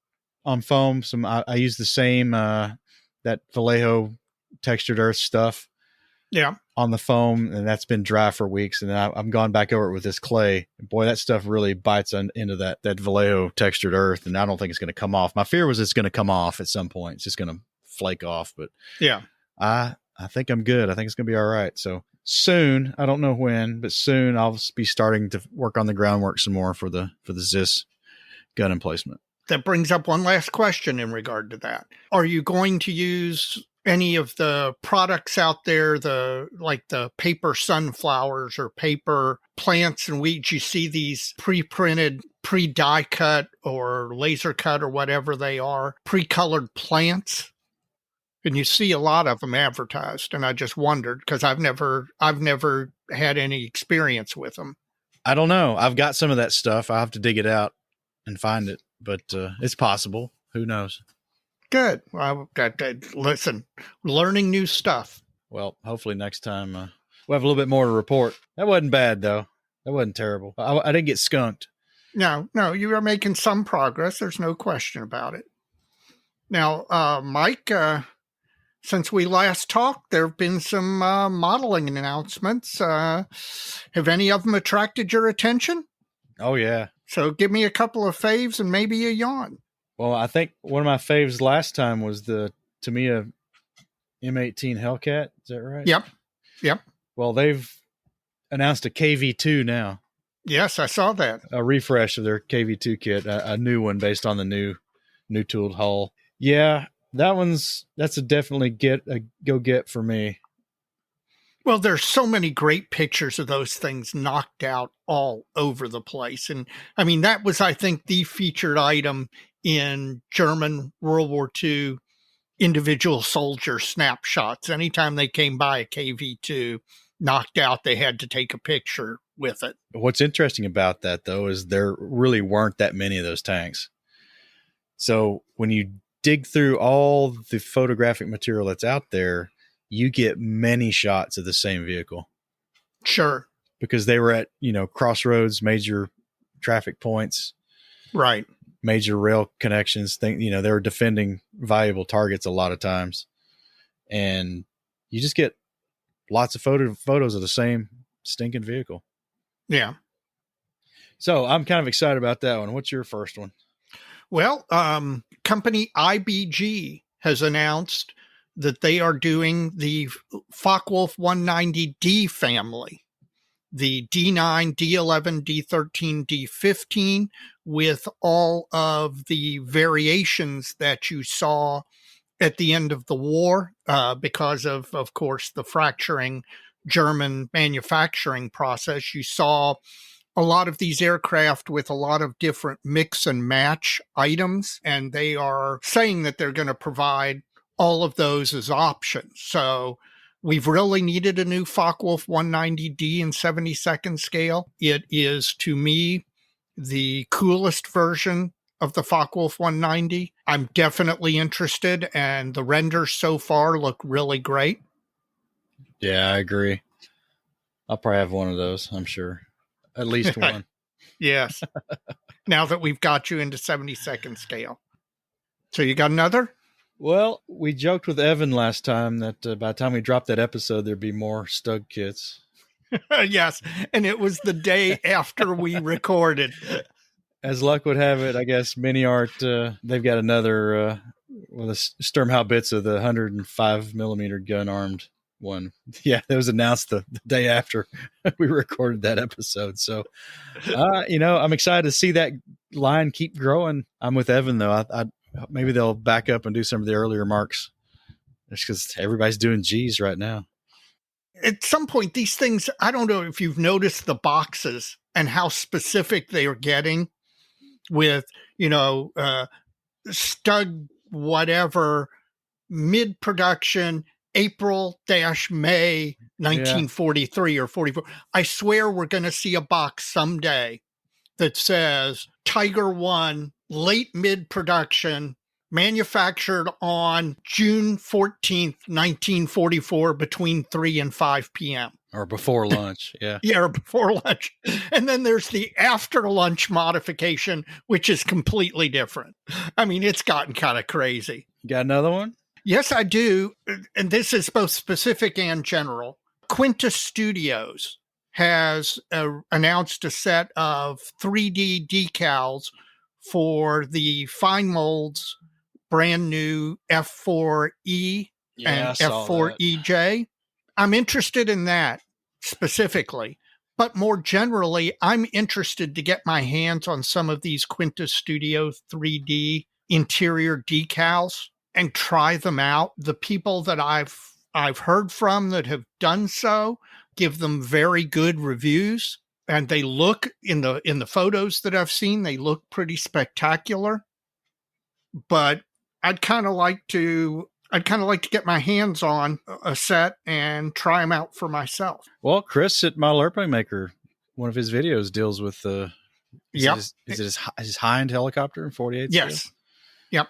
on foam. I used the same that Vallejo textured earth stuff. Yeah. On the foam, and that's been dry for weeks. And then I've gone back over it with this clay. And boy, that stuff really bites into that Vallejo textured earth, and I don't think it's going to come off. My fear was it's going to come off at some point. It's just going to flake off. But yeah, I think I'm good. I think it's going to be all right. So soon, I don't know when, but soon I'll be starting to work on the groundwork some more for the ZIS gun emplacement. That brings up one last question in regard to that. Are you going to use any of the products out there, like the paper sunflowers or paper plants and weeds? You see these pre-printed, pre-die cut or laser cut or whatever they are, pre-colored plants. And you see a lot of them advertised. And I just wondered, because I've never had any experience with them. I don't know. I've got some of that stuff. I have to dig it out and find it, but it's possible. Who knows? Good. Well, listen, learning new stuff. Well, hopefully next time we'll have a little bit more to report. That wasn't bad, though. That wasn't terrible. I didn't get skunked. No, you are making some progress. There's no question about it. Now, Mike, since we last talked, there have been some modeling announcements. Have any of them attracted your attention? Oh, yeah. So give me a couple of faves and maybe a yawn. Well, I think one of my faves last time was the Tamiya M18 Hellcat. Is that right? Yep. Well, they've announced a KV2 now. Yes, I saw that. A refresh of their KV2 kit, a new one based on the new tooled hull. Yeah, that's a definitely go get for me. Well, there's so many great pictures of those things knocked out all over the place. And I mean, that was, I think, the featured item in German World War II individual soldier snapshots. Anytime they came by a KV-2 knocked out, they had to take a picture with it. What's interesting about that, though, is there really weren't that many of those tanks. So when you dig through all the photographic material that's out there, you get many shots of the same vehicle. Sure. Because they were at, crossroads, major traffic points. Right. Major rail connections. They were defending valuable targets a lot of times. And you just get lots of photos of the same stinking vehicle. Yeah. So I'm kind of excited about that one. What's your first one? Well, company IBG has announced that they are doing the Focke-Wulf 190D family, the D9, D11, D13, D15, with all of the variations that you saw at the end of the war, because of course, the fracturing German manufacturing process. You saw a lot of these aircraft with a lot of different mix and match items, and they are saying that they're going to provide all of those as options. So we've really needed a new Focke-Wulf 190D in 72nd scale. It is, to me, the coolest version of the Focke-Wulf 190. I'm definitely interested, and the renders so far look really great. Yeah, I agree. I'll probably have one of those, I'm sure. At least one. Yes. Now that we've got you into 72nd scale. So you got another? Well, we joked with Evan last time that by the time we dropped that episode, there'd be more Stug kits. Yes. And it was the day after we recorded. As luck would have it, I guess Mini Art, they've got another, the Sturmhaubitze, the 105 millimeter gun armed one. Yeah, that was announced the day after we recorded that episode. So, I'm excited to see that line keep growing. I'm with Evan, though. I maybe they'll back up and do some of the earlier marks just because everybody's doing G's right now. At some point, these things, I don't know if you've noticed the boxes and how specific they are getting with, Stug whatever, mid-production, April-May 1943 or 44. I swear we're going to see a box someday that says Tiger 1, late mid-production, manufactured on June 14th, 1944, between 3 and 5 p.m. Or before lunch, yeah. Yeah, or before lunch. And then there's the after lunch modification, which is completely different. I mean, it's gotten kind of crazy. You got another one? Yes, I do. And this is both specific and general. Quintus Studios has announced a set of 3D decals for the Fine Molds brand new F4E and F4EJ. I'm interested in that specifically, but more generally, I'm interested to get my hands on some of these Quintus Studio 3D interior decals and try them out. The people that I've heard from that have done so give them very good reviews, and they look in the photos that I've seen, they look pretty spectacular. But I'd kind of like to get my hands on a set and try them out for myself. Well, Chris at Model Airplane Maker, one of his videos deals with is it his Hind helicopter in 48? Yes. Scale? Yep.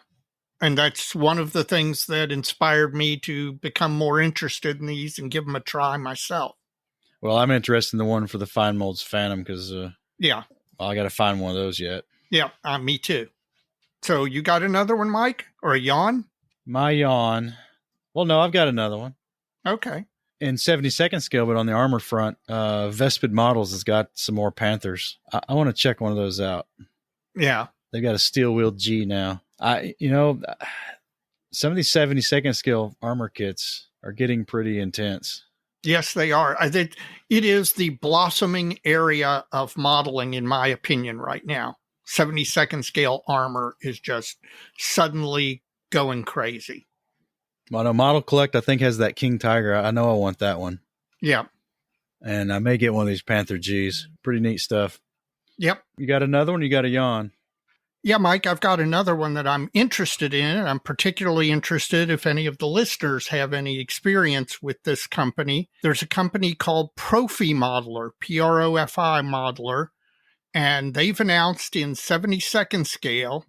And that's one of the things that inspired me to become more interested in these and give them a try myself. Well, I'm interested in the one for the Fine Molds Phantom because I got to find one of those yet. Yeah, me too. So you got another one, Mike, or a yawn? My yawn. Well, no, I've got another one. Okay. In 72nd scale, but on the armor front, Vespid Models has got some more Panthers. I want to check one of those out. Yeah. They've got a steel-wheeled G now. Some of these 72nd scale armor kits are getting pretty intense. Yes, they are. I think it is the blossoming area of modeling, in my opinion, right now. 72nd scale armor is just suddenly going crazy. Well, Model Collect, I think, has that King Tiger. I know I want that one. Yeah. And I may get one of these Panther Gs. Pretty neat stuff. Yep. You got another one? You got a yawn? Yeah, Mike, I've got another one that I'm interested in. I'm particularly interested if any of the listeners have any experience with this company. There's a company called Profi Modeler, Profi Modeler, and they've announced in 70-second scale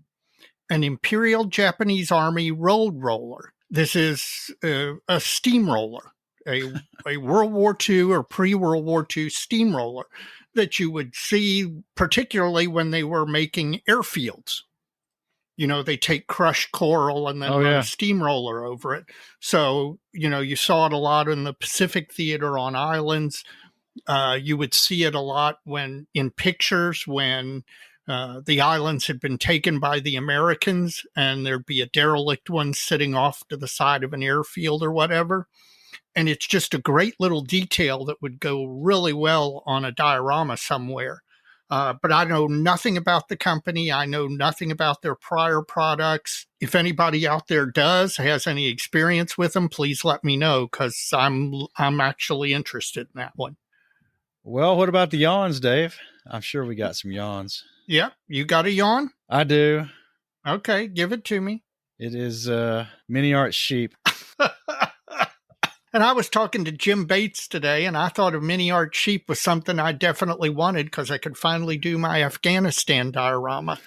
an Imperial Japanese Army road roller. This is a steamroller, a World War II or pre-World War II steamroller that you would see particularly when they were making airfields. You know, they take crushed coral and then run a steamroller over it. So, you know, you saw it a lot in the Pacific Theater on islands. You would see it a lot when in pictures when the islands had been taken by the Americans and there'd be a derelict one sitting off to the side of an airfield or whatever. And it's just a great little detail that would go really well on a diorama somewhere. But I know nothing about the company. I know nothing about their prior products. If anybody out there has any experience with them, please let me know because I'm actually interested in that one. Well, what about the yawns, Dave? I'm sure we got some yawns. Yeah, you got a yawn? I do. Okay, give it to me. It is Mini Art Sheep. And I was talking to Jim Bates today, and I thought a Mini Art Sheep was something I definitely wanted because I could finally do my Afghanistan diorama.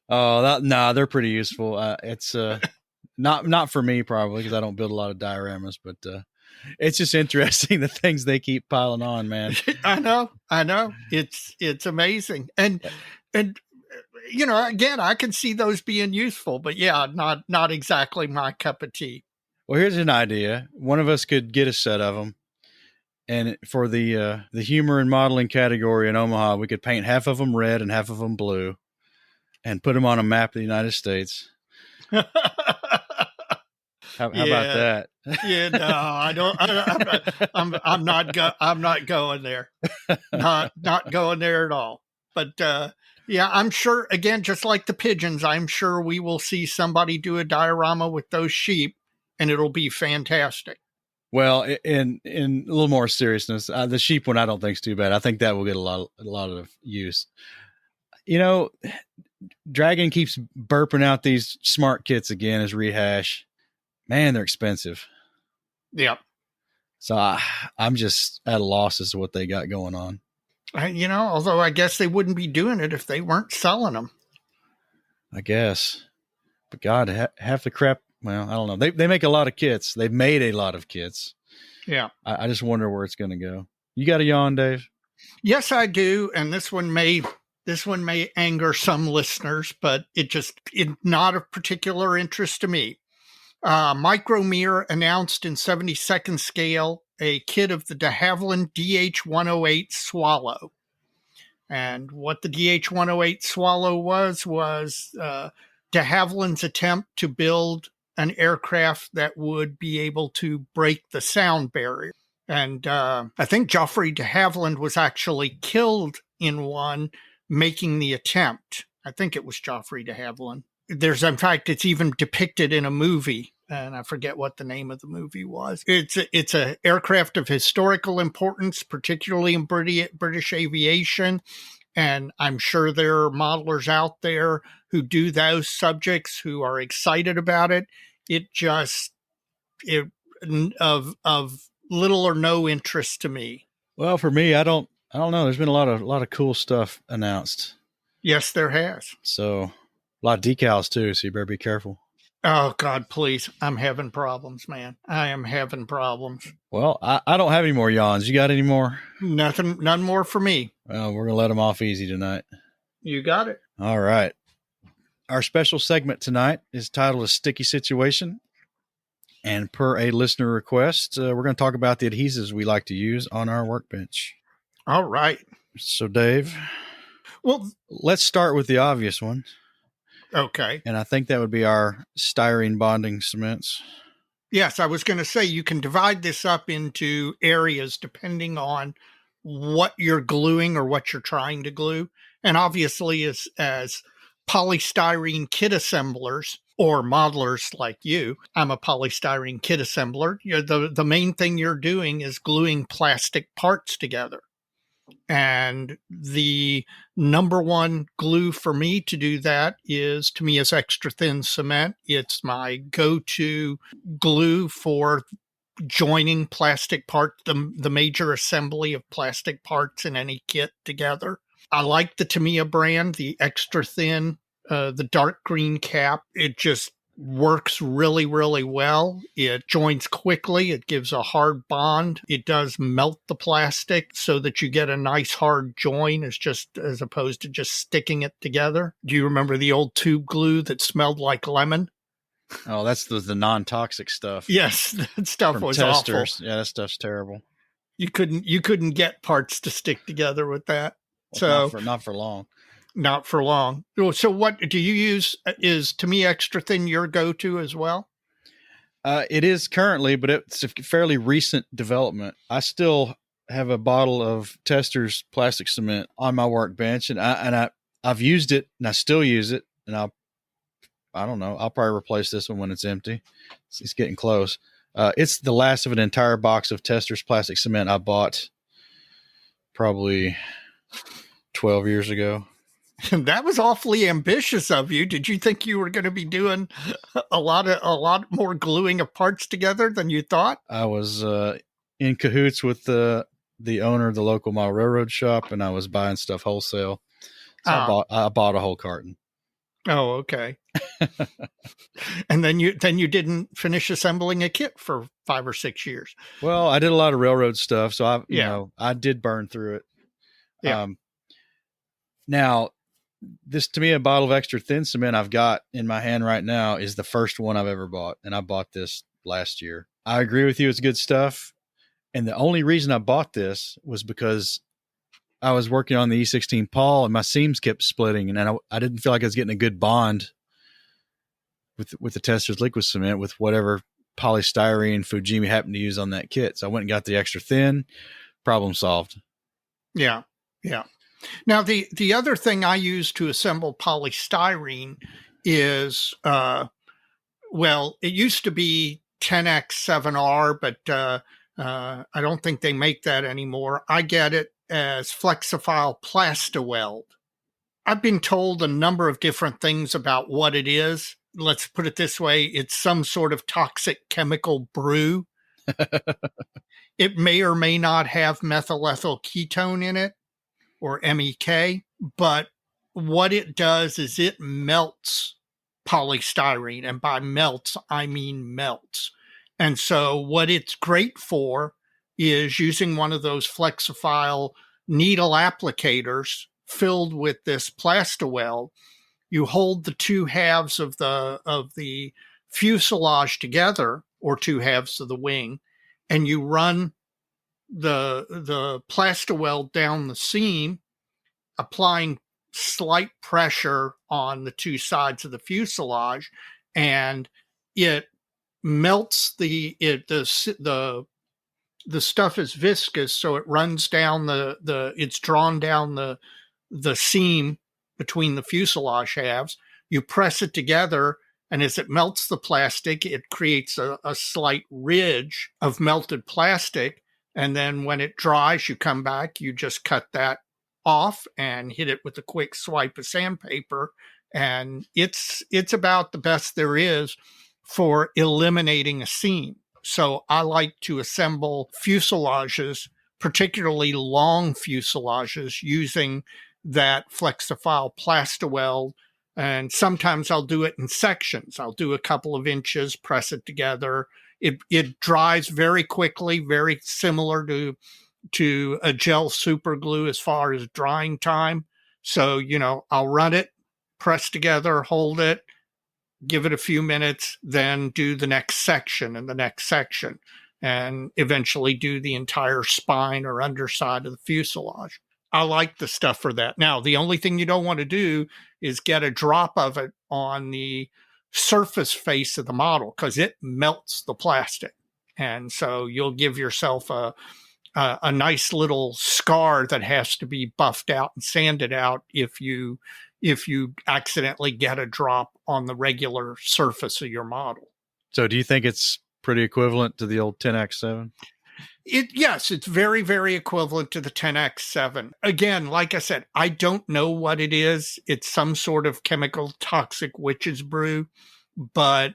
Oh, no, they're pretty useful. It's not for me probably because I don't build a lot of dioramas, but it's just interesting the things they keep piling on, man. I know. It's amazing, and you know, again, I can see those being useful, but yeah, not exactly my cup of tea. Well, here's an idea. One of us could get a set of them, and for the humor and modeling category in Omaha, we could paint half of them red and half of them blue, and put them on a map of the United States. How about that? Yeah, no, I don't. I'm not going there. Not going there at all. But yeah, I'm sure. Again, just like the pigeons, I'm sure we will see somebody do a diorama with those sheep, and it'll be fantastic. Well, in a little more seriousness, the sheep one I don't think is too bad. I think that will get a lot of use. You know, Dragon keeps burping out these smart kits again as rehash. Man, they're expensive. Yeah. So I'm just at a loss as to what they got going on. You know, although I guess they wouldn't be doing it if they weren't selling them. I guess. But God, half the crap. Well, I don't know. They make a lot of kits. They've made a lot of kits. Yeah. I just wonder where it's going to go. You got a yawn, Dave? Yes, I do. And this one may anger some listeners, but it's not of particular interest to me. Micromeer announced in 70-second scale a kit of the de Havilland DH-108 Swallow. And what the DH-108 Swallow was de Havilland's attempt to build an aircraft that would be able to break the sound barrier. And I think Joffrey de Havilland was actually killed in one making the attempt. I think it was Joffrey de Havilland. In fact, it's even depicted in a movie, and I forget what the name of the movie was. It's a aircraft of historical importance, particularly in British aviation. And I'm sure there are modelers out there who do those subjects who are excited about it. Of little or no interest to me. Well, for me, I don't know. There's been a lot of cool stuff announced. Yes, there has. So a lot of decals too. So you better be careful. Oh God, please! I'm having problems, man. I am having problems. Well, I don't have any more yawns. You got any more? None more for me. Well, we're gonna let them off easy tonight. You got it. All right. Our special segment tonight is titled "A Sticky Situation." And per a listener request, we're going to talk about the adhesives we like to use on our workbench. All right. So, Dave, well, let's start with the obvious one. Okay. And I think that would be our styrene bonding cements. Yes, I was going to say you can divide this up into areas depending on what you're gluing or what you're trying to glue. And obviously, as polystyrene kit assemblers, or modelers like you, I'm a polystyrene kit assembler. The main thing you're doing is gluing plastic parts together. And the number one glue for me to do that is extra thin cement. It's my go-to glue for joining plastic parts, the major assembly of plastic parts in any kit together. I like the Tamiya brand, the extra thin, the dark green cap. It just works really, really well. It joins quickly. It gives a hard bond. It does melt the plastic so that you get a nice hard join as opposed to just sticking it together. Do you remember the old tube glue that smelled like lemon? Oh, that's the non-toxic stuff. Yes, that stuff from was testers. awful. Yeah, that stuff's terrible. You couldn't get parts to stick together with that. Well, So not for long. Not for long. So what do you use? Is Tamiya extra thin your go-to as well? It is currently, but it's a fairly recent development. I still have a bottle of Testors plastic cement on my workbench, and I've used it, and I still use it, and I don't know. I'll probably replace this one when it's empty. It's getting close. It's the last of an entire box of Testors plastic cement I bought probably 12 years ago. That was awfully ambitious of you. Did you think you were going to be doing a lot more gluing of parts together than you thought? I was in cahoots with the owner of the local mile railroad shop, and I was buying stuff wholesale. So I bought a whole carton. Oh, okay. And then you didn't finish assembling a kit for 5 or 6 years. Well, I did a lot of railroad stuff, so I did burn through it. Yeah. Now, this Tamiya bottle of extra thin cement I've got in my hand right now is the first one I've ever bought, and I bought this last year. I agree with you; it's good stuff. And the only reason I bought this was because I was working on the E16 Paul, and my seams kept splitting, and I didn't feel like I was getting a good bond with the Testors liquid cement with whatever polystyrene Fujimi happened to use on that kit. So I went and got the extra thin. Problem solved. Yeah, yeah. Now, the other thing I use to assemble polystyrene is, it used to be 10X7R, but I don't think they make that anymore. I get it as Flexifile Plastaweld. I've been told a number of different things about what it is. Let's put it this way. It's some sort of toxic chemical brew. It may or may not have methylethyl ketone in it, or MEK, but what it does is it melts polystyrene, and by melts, I mean melts. And so what it's great for is using one of those Flexifile needle applicators filled with this Plastaweld. You hold the two halves of the fuselage together, or two halves of the wing, and you run the Plastaweld down the seam, applying slight pressure on the two sides of the fuselage, and it melts the stuff is viscous, so it runs down it's drawn down the seam between the fuselage halves. You press it together, and as it melts the plastic, it creates a slight ridge of melted plastic. And then when it dries, you come back, you just cut that off and hit it with a quick swipe of sandpaper. And it's about the best there is for eliminating a seam. So I like to assemble fuselages, particularly long fuselages, using that Flexifile Plastaweld. And sometimes I'll do it in sections. I'll do a couple of inches, press it together. It dries very quickly, very similar to a gel super glue as far as drying time. So, I'll run it, press together, hold it, give it a few minutes, then do the next section and the next section, and eventually do the entire spine or underside of the fuselage. I like the stuff for that. Now, the only thing you don't want to do is get a drop of it on the surface face of the model, because it melts the plastic. And so you'll give yourself a nice little scar that has to be buffed out and sanded out if you accidentally get a drop on the regular surface of your model. So do you think it's pretty equivalent to the old 10X7? Yes, it's very, very equivalent to the 10X7. Again, like I said, I don't know what it is. It's some sort of chemical toxic witch's brew, but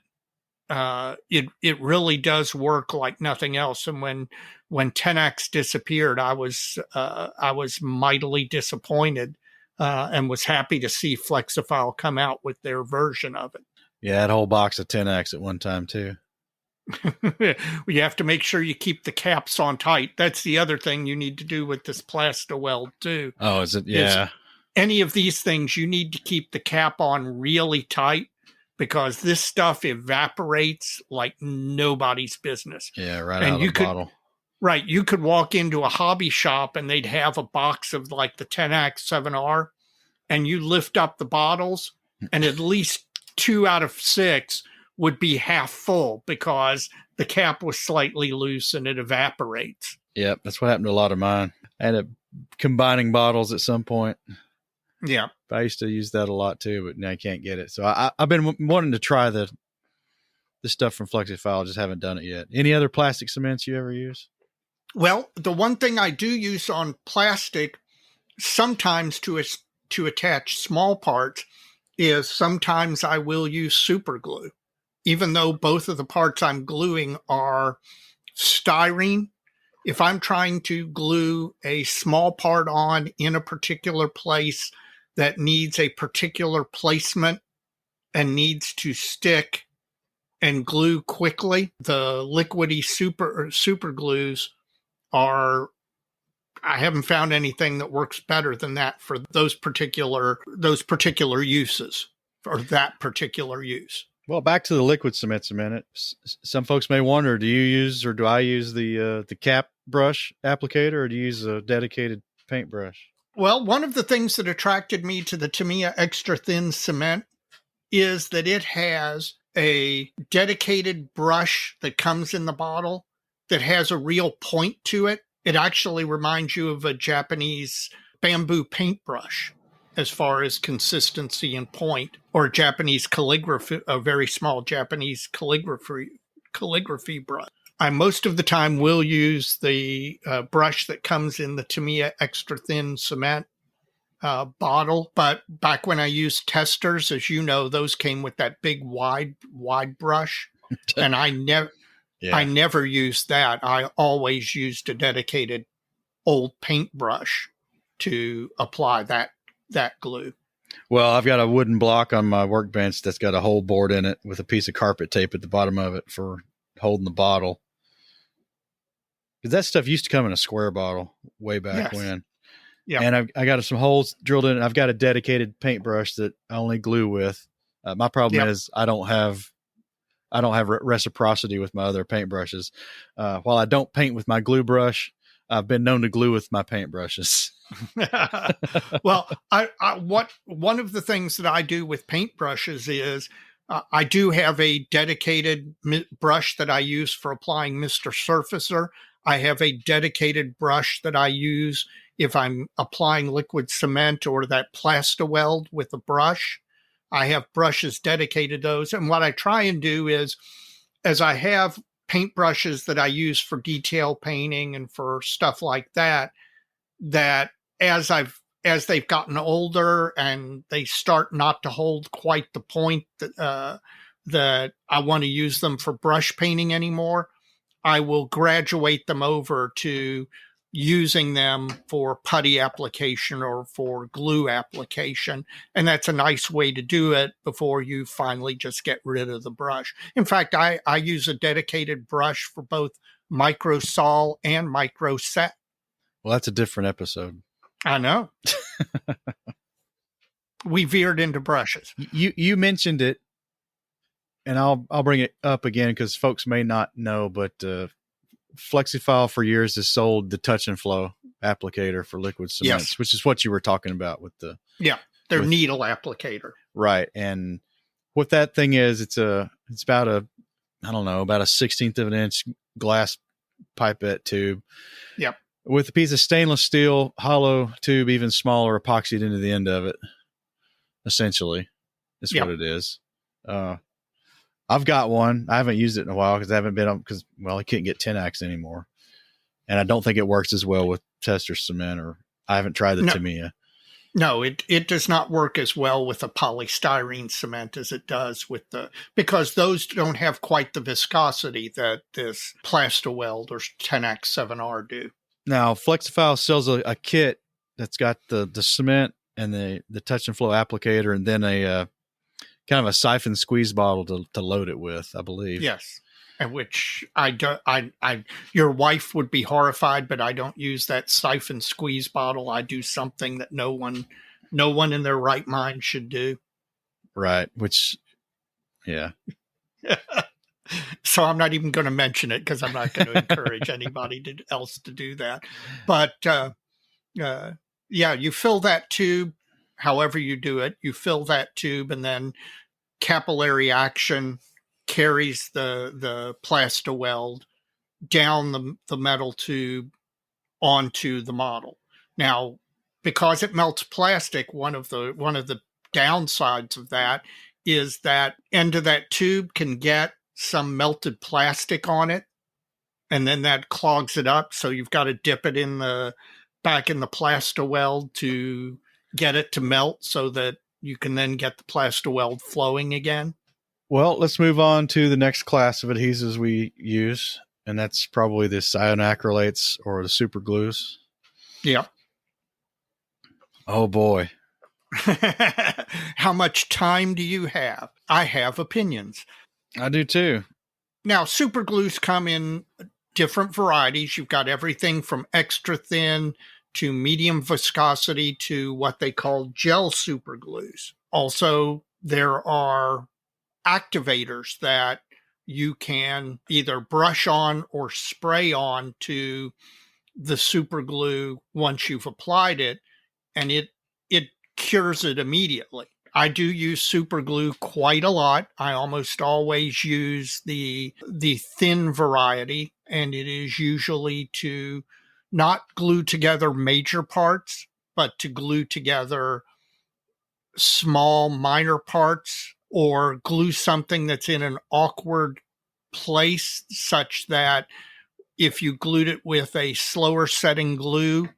it really does work like nothing else. And when 10X disappeared, I was mightily disappointed, and was happy to see Flexifile come out with their version of it. Yeah, that whole box of 10X at one time too. You have to make sure you keep the caps on tight. That's the other thing you need to do with this Plastaweld too. Oh, is it? Yeah. Any of these things, you need to keep the cap on really tight, because this stuff evaporates like nobody's business. Yeah, right out of the bottle. Right. You could walk into a hobby shop and they'd have a box of like the 10X 7R, and you lift up the bottles and at least 2 out of 6 would be half full because the cap was slightly loose and it evaporates. Yep, that's what happened to a lot of mine. I ended up combining bottles at some point. Yeah. But I used to use that a lot too, but now I can't get it. So I've been wanting to try the stuff from Flexifile, just haven't done it yet. Any other plastic cements you ever use? Well, the one thing I do use on plastic sometimes to attach small parts is sometimes I will use super glue. Even though both of the parts I'm gluing are styrene, if I'm trying to glue a small part on in a particular place that needs a particular placement and needs to stick and glue quickly, the liquidy super glues are, I haven't found anything that works better than that for those particular uses, for that particular use. Well, back to the liquid cements a minute. Some folks may wonder, do you use or do I use the cap brush applicator, or do you use a dedicated paintbrush? Well, one of the things that attracted me to the Tamiya Extra Thin Cement is that it has a dedicated brush that comes in the bottle that has a real point to it. It actually reminds you of a Japanese bamboo paintbrush as far as consistency and point, or Japanese calligraphy, a very small Japanese calligraphy brush. I most of the time will use the brush that comes in the Tamiya Extra Thin Cement bottle, but back when I used testers, as you know, those came with that big wide brush, and I never used that. I always used a dedicated old paintbrush to apply that glue. Well, I've got a wooden block on my workbench that's got a hole bored in it with a piece of carpet tape at the bottom of it for holding the bottle. Because that stuff used to come in a square bottle way back when. Yeah. And I got some holes drilled in it. I've got a dedicated paintbrush that I only glue with. My problem is I don't have reciprocity with my other paintbrushes. While I don't paint with my glue brush, I've been known to glue with my paintbrushes. Well, one of the things that I do with paintbrushes is I do have a dedicated brush that I use for applying Mr. Surfacer. I have a dedicated brush that I use if I'm applying liquid cement or that Plastaweld with a brush. I have brushes dedicated to those. And what I try and do is, as I have paintbrushes that I use for detail painting and for stuff like that, that as they've gotten older and they start not to hold quite the point that I want to use them for brush painting anymore, I will graduate them over to using them for putty application or for glue application. And that's a nice way to do it before you finally just get rid of the brush. In fact, I use a dedicated brush for both micro sol and micro set. Well, that's a different episode. I know. We veered into brushes. You mentioned it, and I'll bring it up again because folks may not know, but Flexifile for years has sold the touch and flow applicator for liquid cements, which is what you were talking about with the needle applicator, right? And what that thing is, it's about a 1/16 of an inch glass pipette tube. Yep. With a piece of stainless steel hollow tube, even smaller, epoxied into the end of it. Essentially, is what it is. I've got one. I haven't used it in a while because I haven't been on, because I couldn't get 10X anymore. And I don't think it works as well with tester cement, or I haven't tried the No, Tamiya. no, it does not work as well with a polystyrene cement as it does with because those don't have quite the viscosity that this Plastaweld or 10X7R do. Now, Flexifile sells a kit that's got the cement and the touch and flow applicator, and then a kind of a siphon squeeze bottle to load it with, I believe. Yes. And which your wife would be horrified, but I don't use that siphon squeeze bottle. I do something that no one in their right mind should do. Right. Which, yeah. So I'm not even going to mention it because I'm not going to encourage anybody else to do that. But yeah, you fill that tube, however you do it. You fill that tube, and then capillary action carries the Plastaweld down the metal tube onto the model. Now, because it melts plastic, one of the downsides of that is that end of that tube can get some melted plastic on it, and then that clogs it up. So you've got to dip it back in the Plastaweld to get it to melt so that you can then get the Plastaweld flowing again. Well, let's move on to the next class of adhesives we use, and that's probably the cyanoacrylates or the super glues. Yep. Oh boy. How much time do you have? I have opinions. I do too. Now, super glues come in different varieties. You've got everything from extra thin to medium viscosity to what they call gel super glues. Also, there are activators that you can either brush on or spray on to the super glue once you've applied it, and it cures it immediately. I do use super glue quite a lot. I almost always use the thin variety, and it is usually to not glue together major parts, but to glue together small minor parts, or glue something that's in an awkward place such that if you glued it with a slower setting glue,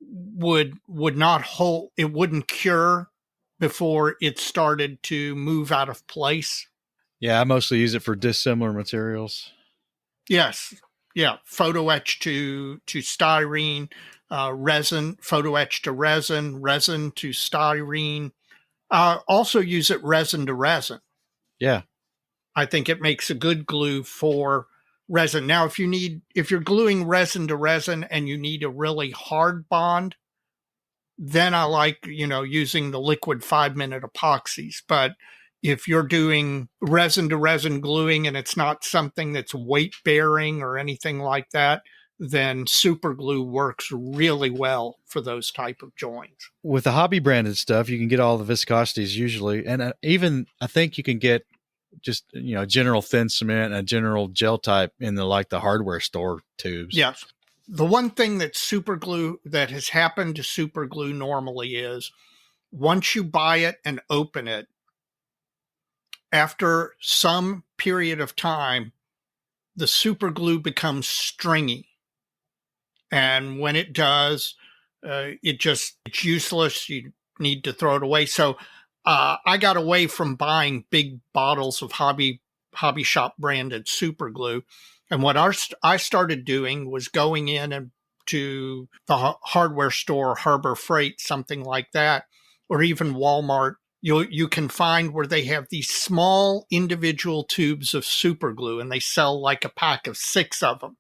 would not hold, it wouldn't cure before it started to move out of place. Yeah, I mostly use it for dissimilar materials. Yes. Yeah. Photo etch to styrene, resin, photo etch to resin, resin to styrene. Also use it resin to resin. Yeah. I think it makes a good glue for resin. Now, if you're gluing resin to resin and you need a really hard bond, then I like, using the liquid 5-minute epoxies. But if you're doing resin to resin gluing and it's not something that's weight bearing or anything like that, then super glue works really well for those type of joints. With the hobby branded stuff, you can get all the viscosities usually. And even I think you can get just, general thin cement and a general gel type in the hardware store tubes. Yes. The one thing that has happened to super glue normally is once you buy it and open it, after some period of time, the super glue becomes stringy. And when it does, it's useless. You need to throw it away. So I got away from buying big bottles of hobby shop branded super glue. And what I started doing was going in to the hardware store, Harbor Freight, something like that, or even Walmart. You can find where they have these small individual tubes of super glue, and they sell like a pack of 6 of them.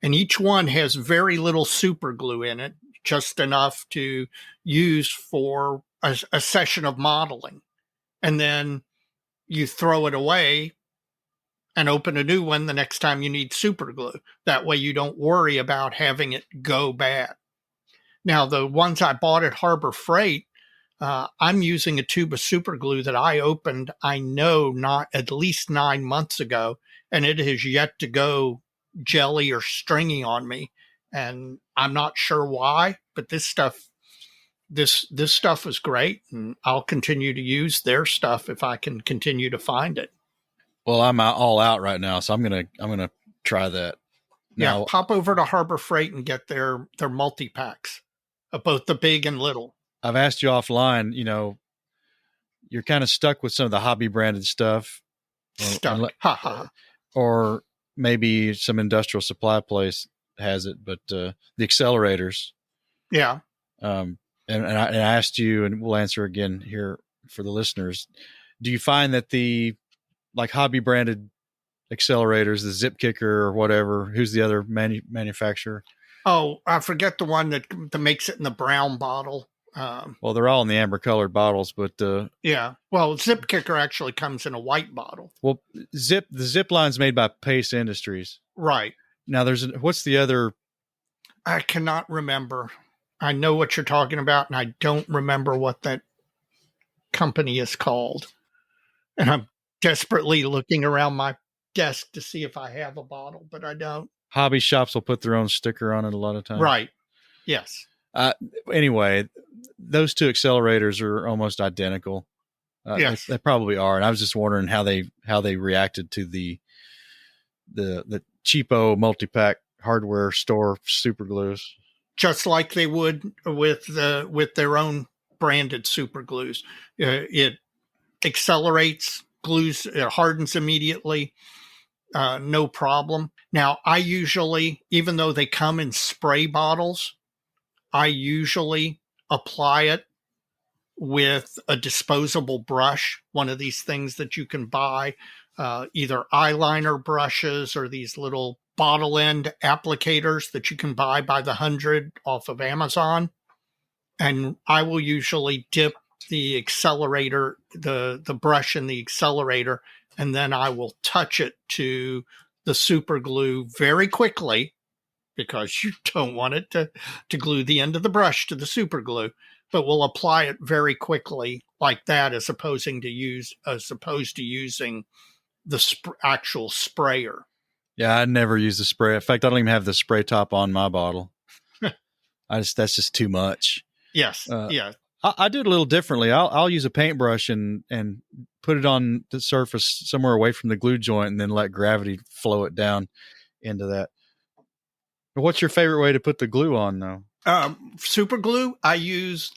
And each one has very little super glue in it, just enough to use for a session of modeling. And then you throw it away and open a new one the next time you need super glue. That way you don't worry about having it go bad. Now, the ones I bought at Harbor Freight, I'm using a tube of super glue that I opened, I know, not at least 9 months ago, and it has yet to go jelly or stringy on me. And I'm not sure why, but this stuff is great, and I'll continue to use their stuff if I can continue to find it. Well, I'm all out right now, so I'm gonna try that. Yeah, Now, pop over to Harbor Freight and get their multi-packs of both the big and little. I've asked you offline, you're kind of stuck with some of the hobby branded stuff, Stuck. Ha ha ha. or maybe some industrial supply place has it, but the accelerators. Yeah. And I asked you, and we'll answer again here for the listeners. Do you find that the like hobby branded accelerators, the Zip Kicker or whatever, who's the other manufacturer? Oh, I forget the one that makes it in the brown bottle. Well, they're all in the amber colored bottles, but yeah. Well, Zip Kicker actually comes in a white bottle. Well, the Zip line's made by Pace Industries, right? Now, what's the other? I cannot remember. I know what you're talking about, and I don't remember what that company is called. And I'm desperately looking around my desk to see if I have a bottle, but I don't. Hobby shops will put their own sticker on it a lot of times. Right. Yes. Anyway, those two accelerators are almost identical. Yes. They probably are. And I was just wondering how they reacted to the cheapo multi-pack hardware store super glues. Just like they would with their own branded super glues. It accelerates, glues, it hardens immediately. No problem. Now, I usually, even though they come in spray bottles, I usually apply it with a disposable brush, one of these things that you can buy, either eyeliner brushes or these little bottle end applicators that you can buy by the 100 off of Amazon. And I will usually dip the accelerator, the brush in the accelerator, and then I will touch it to the super glue very quickly, because you don't want it to glue the end of the brush to the super glue, but we'll apply it very quickly like that, as opposed to using the actual sprayer. Yeah, I never use the spray. In fact, I don't even have the spray top on my bottle. That's just too much. Yes. Yeah. I do it a little differently. I'll use a paintbrush and put it on the surface somewhere away from the glue joint, and then let gravity flow it down into that. What's your favorite way to put the glue on, though? Super glue. I use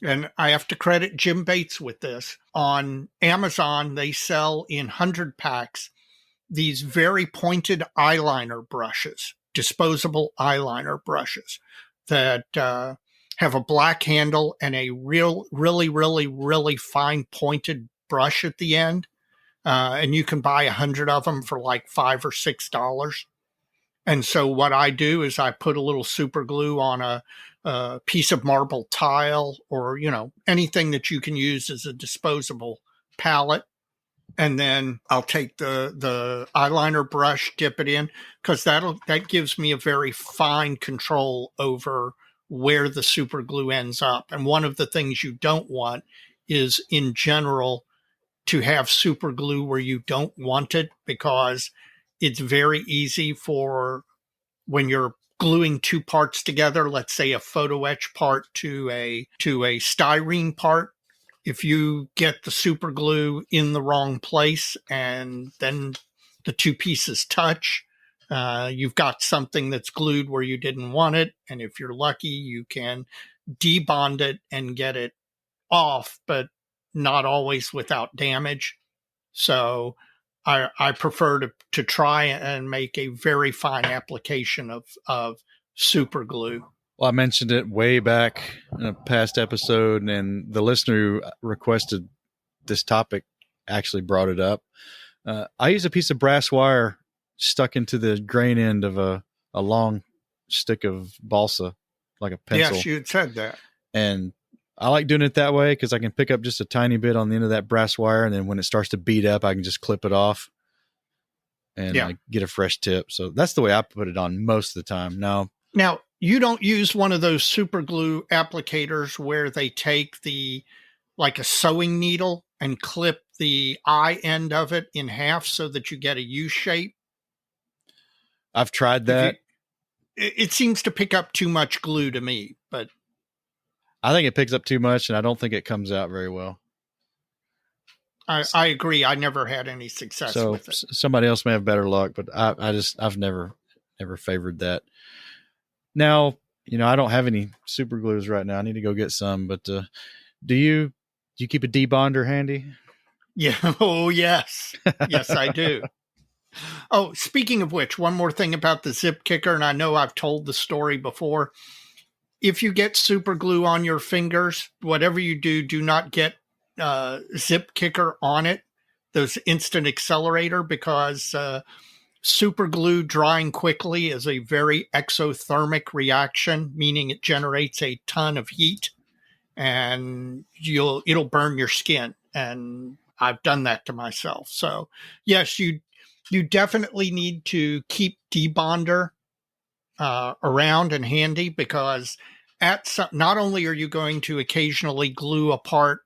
and I have to credit Jim Bates with this. On Amazon, they sell in 100 packs these very pointed eyeliner brushes, disposable eyeliner brushes that have a black handle and a really fine pointed brush at the end. And you can buy 100 of them for like $5 or $6. And so what I do is I put a little super glue on a piece of marble tile, or, anything that you can use as a disposable palette. And then I'll take the eyeliner brush, dip it in, because that gives me a very fine control over where the super glue ends up. And one of the things you don't want is, in general, to have super glue where you don't want it, because it's very easy for, when you're gluing two parts together, let's say a photo etch part to a styrene part, if you get the super glue in the wrong place and then the two pieces touch, you've got something that's glued where you didn't want it. And if you're lucky, you can debond it and get it off, but not always without damage. So I prefer to try and make a very fine application of super glue. Well, I mentioned it way back in a past episode, and the listener who requested this topic actually brought it up. I use a piece of brass wire stuck into the grain end of a long stick of balsa, like a pencil. Yes, you had said that. And I like doing it that way because I can pick up just a tiny bit on the end of that brass wire, and then when it starts to beat up, I can just clip it off and I get a fresh tip. So that's the way I put it on most of the time. Now, you don't use one of those super glue applicators where they take like a sewing needle and clip the eye end of it in half so that you get a U shape? I've tried that. It seems to pick up too much glue to me, but I think it picks up too much, and I don't think it comes out very well. I agree. I never had any success with it. Somebody else may have better luck, but I've never never favored that. Now, I don't have any super glues right now. I need to go get some, but do you keep a debonder handy? Yeah. Oh, yes. Yes, I do. Oh, speaking of which, one more thing about the zip kicker, and I know I've told the story before. If you get super glue on your fingers, whatever you do, do not get zip kicker on it, those instant accelerator, because super glue drying quickly is a very exothermic reaction, meaning it generates a ton of heat, and it'll burn your skin. And I've done that to myself. So yes, you definitely need to keep debonder around and handy, because not only are you going to occasionally glue a part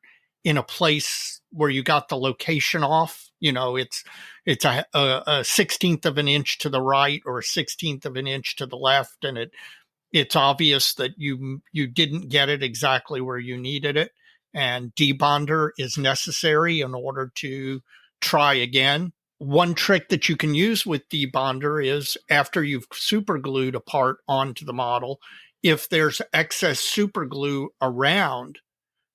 in a place where you got the location off, it's a 16th of an inch to the right or a 16th of an inch to the left, and it's obvious that you didn't get it exactly where you needed it, and debonder is necessary in order to try again. One trick that you can use with debonder is, after you've super glued a part onto the model, if there's excess super glue around,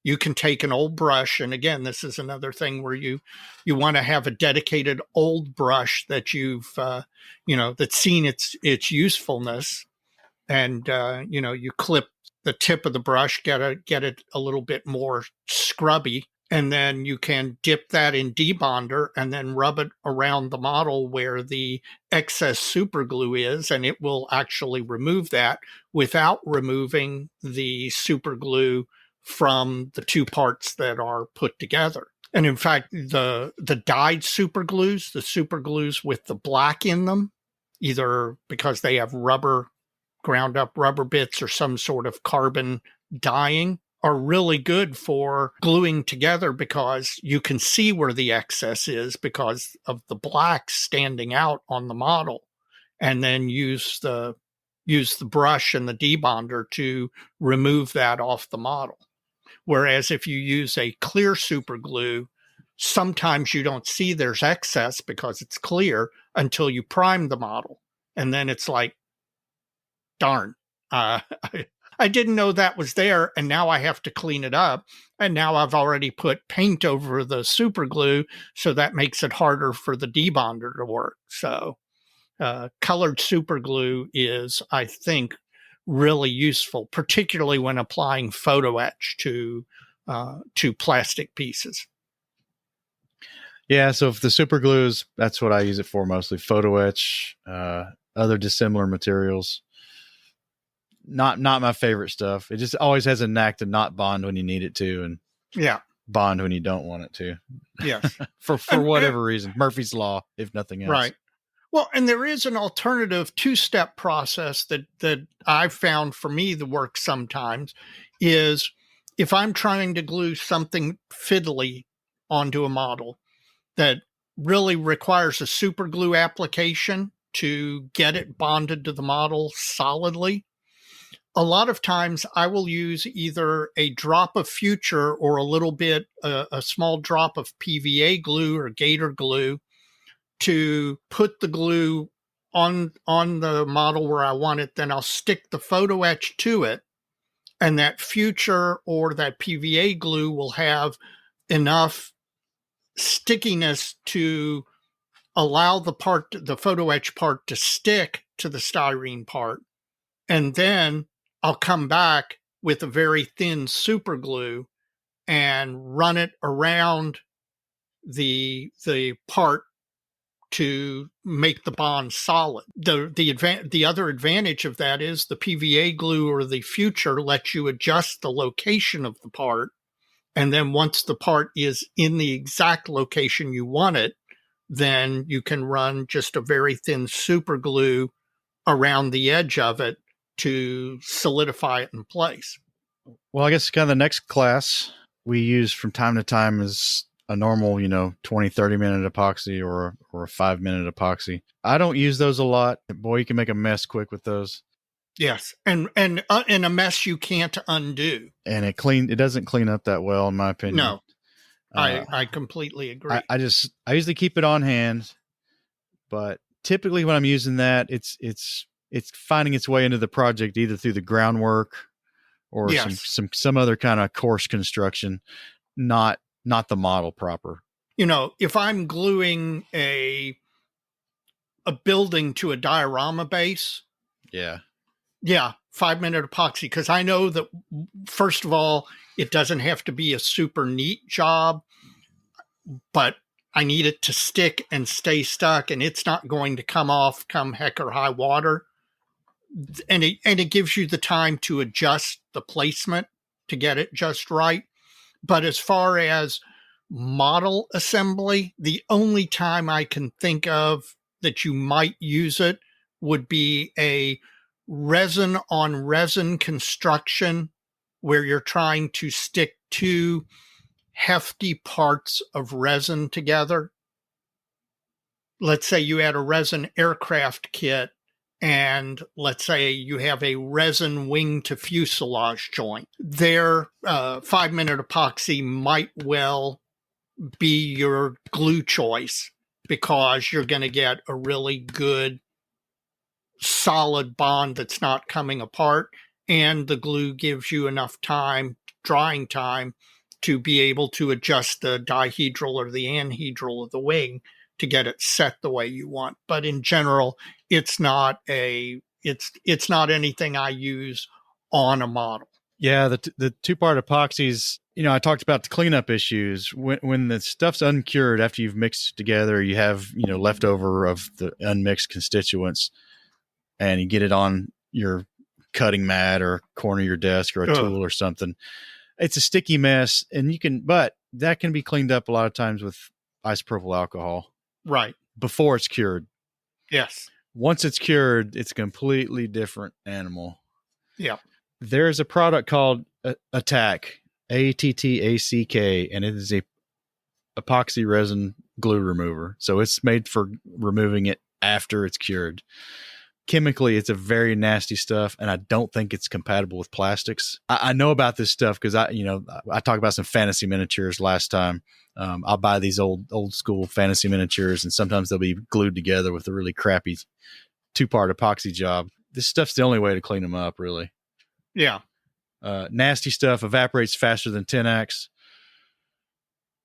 you can take an old brush. And again, this is another thing where you want to have a dedicated old brush that you've, that's seen its usefulness. And, you clip the tip of the brush, get it a little bit more scrubby, and then you can dip that in debonder and then rub it around the model where the excess super glue is, and it will actually remove that without removing the super glue from the two parts that are put together. And in fact, the dyed super glues, the super glues with the black in them, either because they have ground up rubber bits or some sort of carbon dyeing, are really good for gluing together, because you can see where the excess is because of the black standing out on the model, and then use the brush and the debonder to remove that off the model. Whereas if you use a clear super glue, sometimes you don't see there's excess because it's clear until you prime the model. And then it's like, darn, I didn't know that was there, and now I have to clean it up. And now I've already put paint over the super glue, so that makes it harder for the debonder to work. So colored super glue is, I think, really useful, particularly when applying photo etch to plastic pieces. Yeah, so if the super glues, that's what I use it for mostly. Photo etch, other dissimilar materials. Not my favorite stuff. It just always has a knack to not bond when you need it to, and bond when you don't want it to. Yes. for whatever reason. Murphy's Law, if nothing else. Right. Well, and there is an alternative two-step process that I've found for me that works sometimes, is if I'm trying to glue something fiddly onto a model that really requires a super glue application to get it bonded to the model solidly, a lot of times I will use either a drop of Future or a small drop of PVA glue or Gator glue to put the glue on the model where I want it. Then I'll stick the photo etch to it, and that Future or that PVA glue will have enough stickiness to allow the photo etch part to stick to the styrene part. And then I'll come back with a very thin super glue and run it around the part to make the bond solid. The other advantage of that is the PVA glue or the Future lets you adjust the location of the part. And then once the part is in the exact location you want it, then you can run just a very thin super glue around the edge of it to solidify it in place. Well, I guess kind of the next class we use from time to time is a normal, 20, 30 minute epoxy or a 5-minute epoxy. I don't use those a lot. Boy, you can make a mess quick with those. Yes. And a mess you can't undo. And it doesn't clean up that well, in my opinion. No, I completely agree. I usually keep it on hand, but typically when I'm using that, it's finding its way into the project either through the groundwork or Yes. some other kind of course construction, not the model proper. If I'm gluing a building to a diorama base, Yeah. 5-minute epoxy, because I know that, first of all, it doesn't have to be a super neat job, but I need it to stick and stay stuck, and it's not going to come off come heck or high water. And it gives you the time to adjust the placement to get it just right. But as far as model assembly, the only time I can think of that you might use it would be a resin on resin construction where you're trying to stick two hefty parts of resin together. Let's say you had a resin aircraft kit, and let's say you have a resin wing to fuselage joint. Their 5-minute epoxy might well be your glue choice because you're going to get a really good solid bond that's not coming apart, and the glue gives you enough drying time, to be able to adjust the dihedral or the anhedral of the wing to get it set the way you want. But in general, it's not anything I use on a model. Yeah, the two-part epoxies, I talked about the cleanup issues. When the stuff's uncured after you've mixed it together, you have, leftover of the unmixed constituents, and you get it on your cutting mat or corner of your desk or a tool or something. It's a sticky mess, but that can be cleaned up a lot of times with isopropyl alcohol. Right. Before it's cured. Yes. Once it's cured, it's a completely different animal. Yeah. There's a product called Attack, ATTACK, and it is a epoxy resin glue remover. So it's made for removing it after it's cured. Chemically, it's a very nasty stuff, and I don't think it's compatible with plastics. I know about this stuff because I talked about some fantasy miniatures last time. I'll buy these old school fantasy miniatures, and sometimes they'll be glued together with a really crappy 2-part epoxy job. This stuff's the only way to clean them up, really. Yeah. Nasty stuff evaporates faster than Tenax.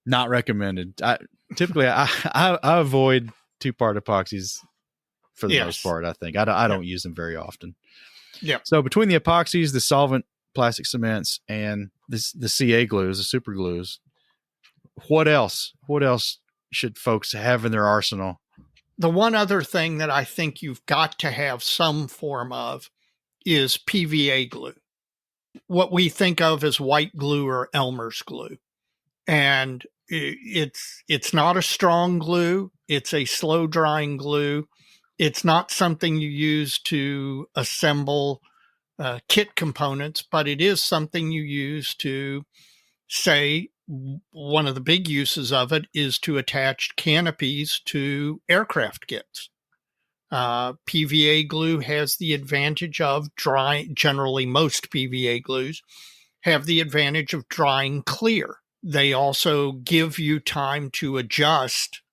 Not recommended. Typically, I avoid 2-part epoxies for the most part. I think I don't use them very often. Yeah. So between the epoxies, the solvent plastic cements, and the CA glues, the super glues, what else should folks have in their arsenal? The one other thing that I think you've got to have some form of is PVA glue. What we think of as white glue or Elmer's glue. And it's not a strong glue. It's a slow drying glue. It's not something you use to assemble kit components, but it is something you use to, say, one of the big uses of it is to attach canopies to aircraft kits. PVA glue has the advantage of drying. Generally, most PVA glues have the advantage of drying clear. They also give you time to adjust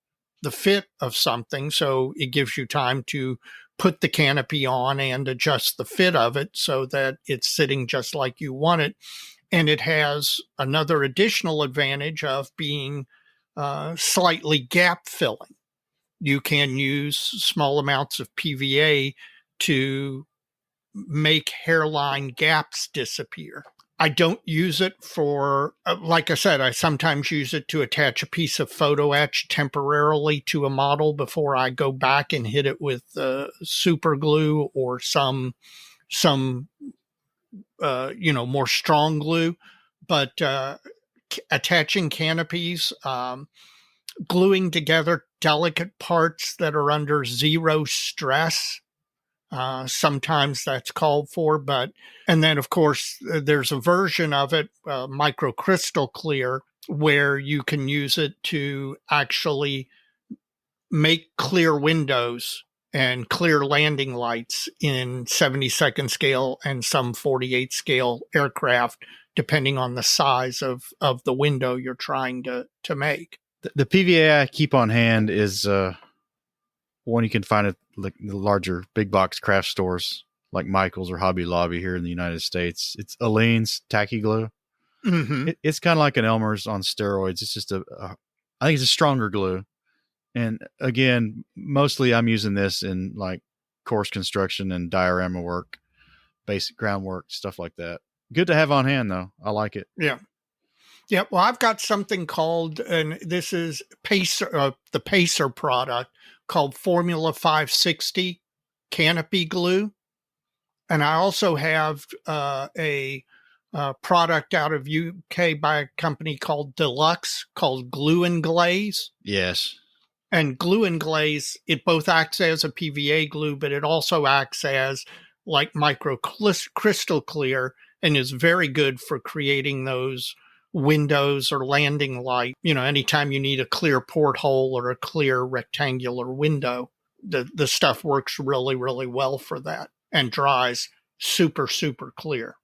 the fit of something. So it gives you time to put the canopy on and adjust the fit of it so that it's sitting just like you want it. And it has another additional advantage of being slightly gap filling. You can use small amounts of PVA to make hairline gaps disappear. I don't use it for, like I said, I sometimes use it to attach a piece of photo etch temporarily to a model before I go back and hit it with super glue or some more strong glue. But attaching canopies, gluing together delicate parts that are under zero stress, sometimes that's called for, and then of course there's a version of it, microcrystal clear, where you can use it to actually make clear windows and clear landing lights in 72nd scale and some 48 scale aircraft, depending on the size of the window you're trying to make. The PVA I keep on hand is one you can find at like the larger big box craft stores like Michael's or Hobby Lobby here in the United States. It's Aleene's Tacky Glue. Mm-hmm. It's kind of like an Elmer's on steroids. It's just I think it's a stronger glue. And again, mostly I'm using this in like course construction and diorama work, basic groundwork, stuff like that. Good to have on hand, though. I like it. Yeah. Yeah. Well, I've got something called, and this is Pacer, the Pacer product called Formula 560 Canopy Glue. And I also have a product out of UK by a company called Deluxe called Glue and Glaze. Yes. And Glue and Glaze, it both acts as a PVA glue, but it also acts as like micro crystal clear and is very good for creating those windows or landing light. You know, anytime you need a clear porthole or a clear rectangular window, the stuff works really, really well for that and dries super, super clear.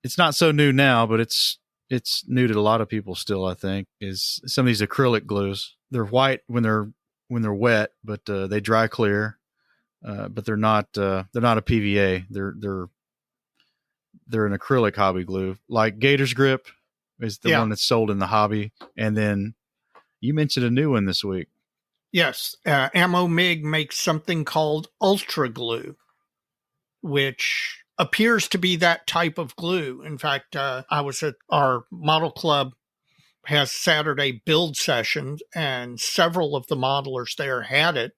It's not so new now, but it's new to a lot of people still, I think, is some of these acrylic glues. They're white when they're wet, but they dry clear. But they're not a PVA. They're an acrylic hobby glue. Like Gator's Grip is the one that's sold in the hobby. And then you mentioned a new one this week. Yes. Ammo MIG makes something called Ultra Glue, which appears to be that type of glue. In fact, I was at our model club has Saturday build sessions, and several of the modelers there had it,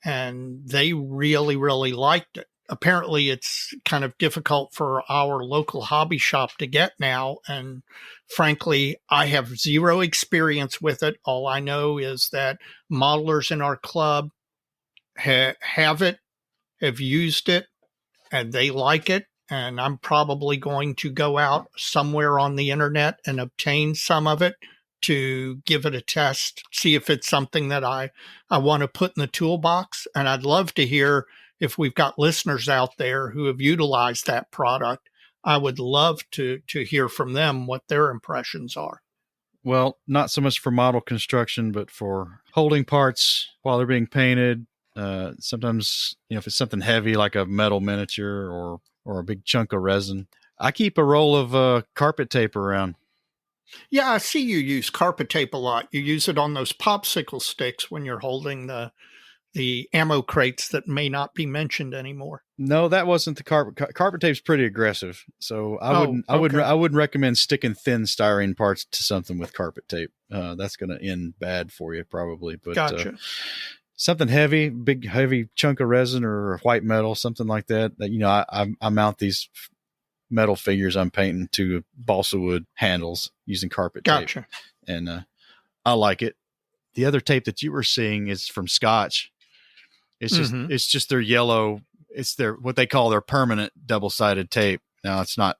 and they really, really liked it. Apparently, it's kind of difficult for our local hobby shop to get now, and frankly, I have zero experience with it. All I know is that modelers in our club have it, have used it, and they like it. And I'm probably going to go out somewhere on the internet and obtain some of it to give it a test, see if it's something that I want to put in the toolbox. And I'd love to hear if we've got listeners out there who have utilized that product. I would love to hear from them what their impressions are. Well, not so much for model construction, but for holding parts while they're being painted. Sometimes, if it's something heavy like a metal miniature or a big chunk of resin, I keep a roll of carpet tape around. Yeah, I see you use carpet tape a lot. You use it on those popsicle sticks when you're holding the ammo crates that may not be mentioned anymore. No, that wasn't the carpet. Carpet tape's pretty aggressive, so I wouldn't recommend sticking thin styrene parts to something with carpet tape. That's going to end bad for you probably. But gotcha. Something heavy, big heavy chunk of resin or white metal, something like that. I mount these metal figures I'm painting to balsa wood handles using carpet tape. And I like it. The other tape that you were seeing is from Scotch. It's just their yellow. It's their what they call their permanent double-sided tape. Now it's not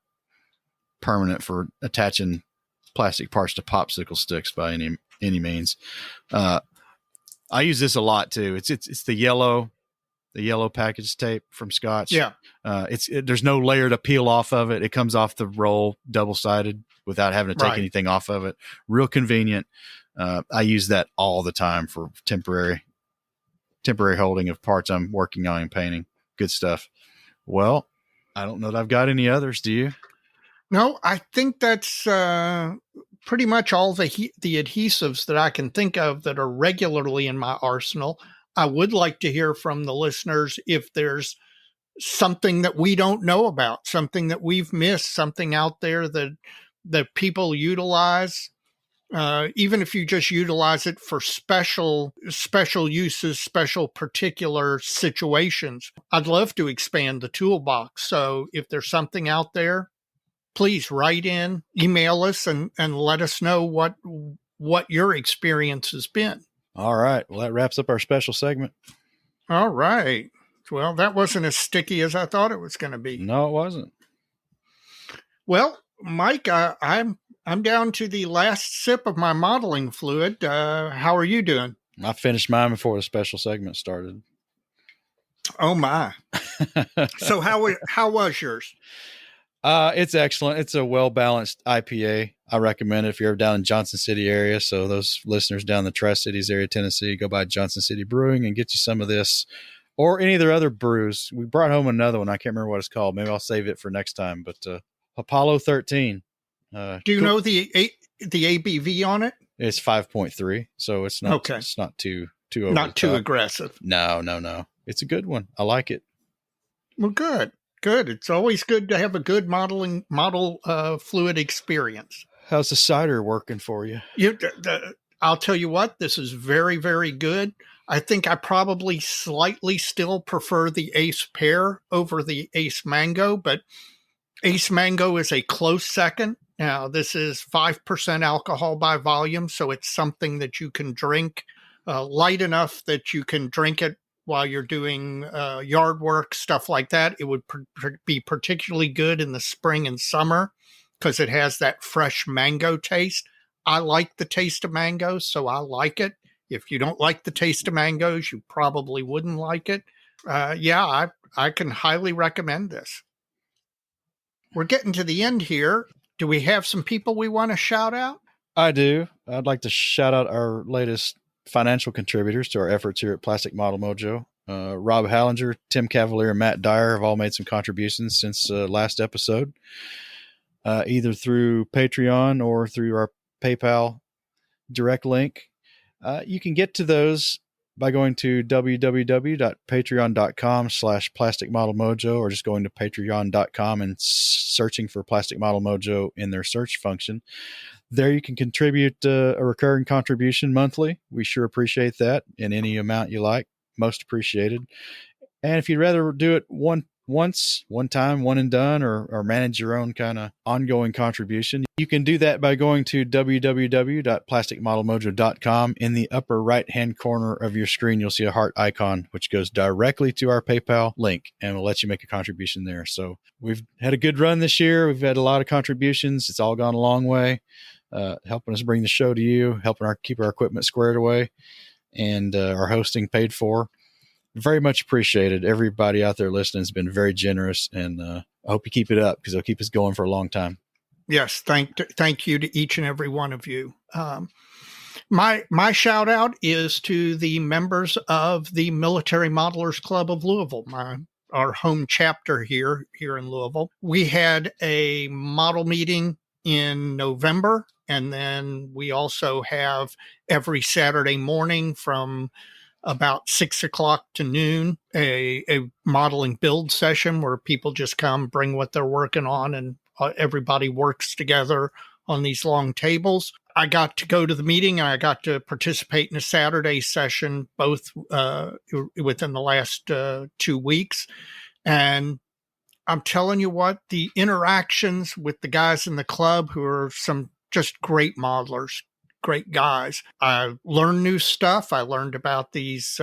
permanent for attaching plastic parts to popsicle sticks by any means. I use this a lot too. It's the yellow package tape from Scotch. Yeah. There's no layer to peel off of it. It comes off the roll double-sided without having to take anything off of it. Real convenient. I use that all the time for temporary holding of parts I'm working on and painting. Good stuff. Well, I don't know that I've got any others. Do you? No, I think that's pretty much all the adhesives that I can think of that are regularly in my arsenal. I would like to hear from the listeners if there's something that we don't know about, something that we've missed, something out there that people utilize. Even if you just utilize it for special uses, special particular situations, I'd love to expand the toolbox. So if there's something out there, please write in, email us, and let us know what your experience has been. All right. Well, that wraps up our special segment. All right. Well, that wasn't as sticky as I thought it was going to be. No, it wasn't. Well, Mike, I'm down to the last sip of my modeling fluid. How are you doing? I finished mine before the special segment started. Oh my! So how was yours? It's excellent. It's a well-balanced IPA. I recommend it if you're ever down in Johnson City area. So those listeners down in the Tri-Cities area, Tennessee, go by Johnson City Brewing and get you some of this or any of their other brews. We brought home another one. I can't remember what it's called. Maybe I'll save it for next time. But Apollo 13. Do you know the ABV on it? It's 5.3. So it's not, okay. It's not too over not too aggressive. No. It's a good one. I like it. Well, good. It's always good to have a good model fluid experience. How's the cider working for you? I'll tell you what, this is very, very good. I think I probably slightly still prefer the Ace Pear over the Ace Mango, but Ace Mango is a close second. Now, this is 5% alcohol by volume, so it's something that you can drink light enough that you can drink it while you're doing yard work, stuff like that. It would be particularly good in the spring and summer because it has that fresh mango taste. I like the taste of mangoes, so I like it. If you don't like the taste of mangoes, you probably wouldn't like it. I can highly recommend this. We're getting to the end here. Do we have some people we want to shout out? I do. I'd like to shout out our latest financial contributors to our efforts here at Plastic Model Mojo. Rob Hallinger, Tim Cavalier, and Matt Dyer have all made some contributions since last episode, either through Patreon or through our PayPal direct link. You can get to those by going to www.patreon.com/plasticmodelmojo or just going to patreon.com and searching for Plastic Model Mojo in their search function. There you can contribute a recurring contribution monthly. We sure appreciate that in any amount you like. Most appreciated. And if you'd rather do it one time, one and done, or manage your own kind of ongoing contribution, you can do that by going to www.plasticmodelmojo.com. In the upper right-hand corner of your screen, you'll see a heart icon, which goes directly to our PayPal link and will let you make a contribution there. So we've had a good run this year. We've had a lot of contributions. It's all gone a long way, helping us bring the show to you, helping keep our equipment squared away, and our hosting paid for. Very much appreciated. Everybody out there listening has been very generous, and I hope you keep it up because it'll keep us going for a long time. Yes, thank you to each and every one of you. My shout out is to the members of the Military Modelers Club of Louisville, our home chapter here in Louisville. We had a model meeting in November, and then we also have every Saturday morning from about 6 o'clock to noon, a modeling build session where people just come, bring what they're working on, and everybody works together on these long tables. I got to go to the meeting, and I got to participate in a Saturday session, both within the last 2 weeks. And I'm telling you what, the interactions with the guys in the club who are some just great modelers, great guys. I learned new stuff. I learned about these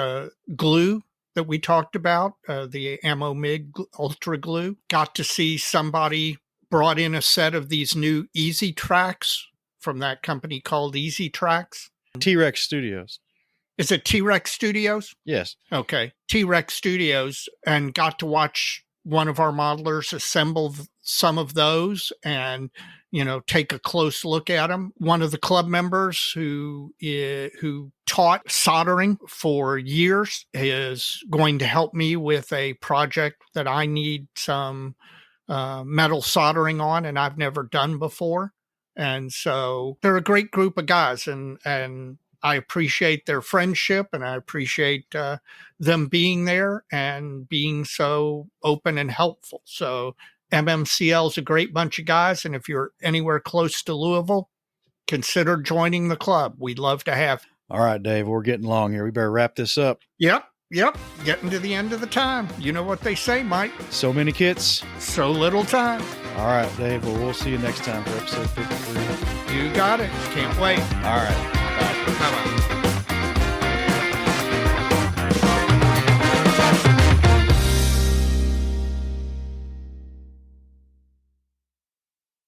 glue that we talked about, the Ammo MIG Ultra Glue. Got to see somebody brought in a set of these new Easy Tracks from that company called Easy Tracks. T-Rex Studios. Is it T-Rex Studios? Yes. Okay. T-Rex Studios, and got to watch one of our modelers assemble some of those and, take a close look at them. One of the club members who taught soldering for years is going to help me with a project that I need some metal soldering on, and I've never done before. And so they're a great group of guys, and I appreciate their friendship, and I appreciate them being there and being so open and helpful. So MMCL is a great bunch of guys, and if you're anywhere close to Louisville, consider joining the club. We'd love to have you. All right, Dave, we're getting long here. We better wrap this up. Yep. Getting to the end of the time. You know what they say, Mike. So many kits. So little time. All right, Dave. Well, we'll see you next time for episode 53. You got it. Can't wait. All right. Bye. Bye-bye.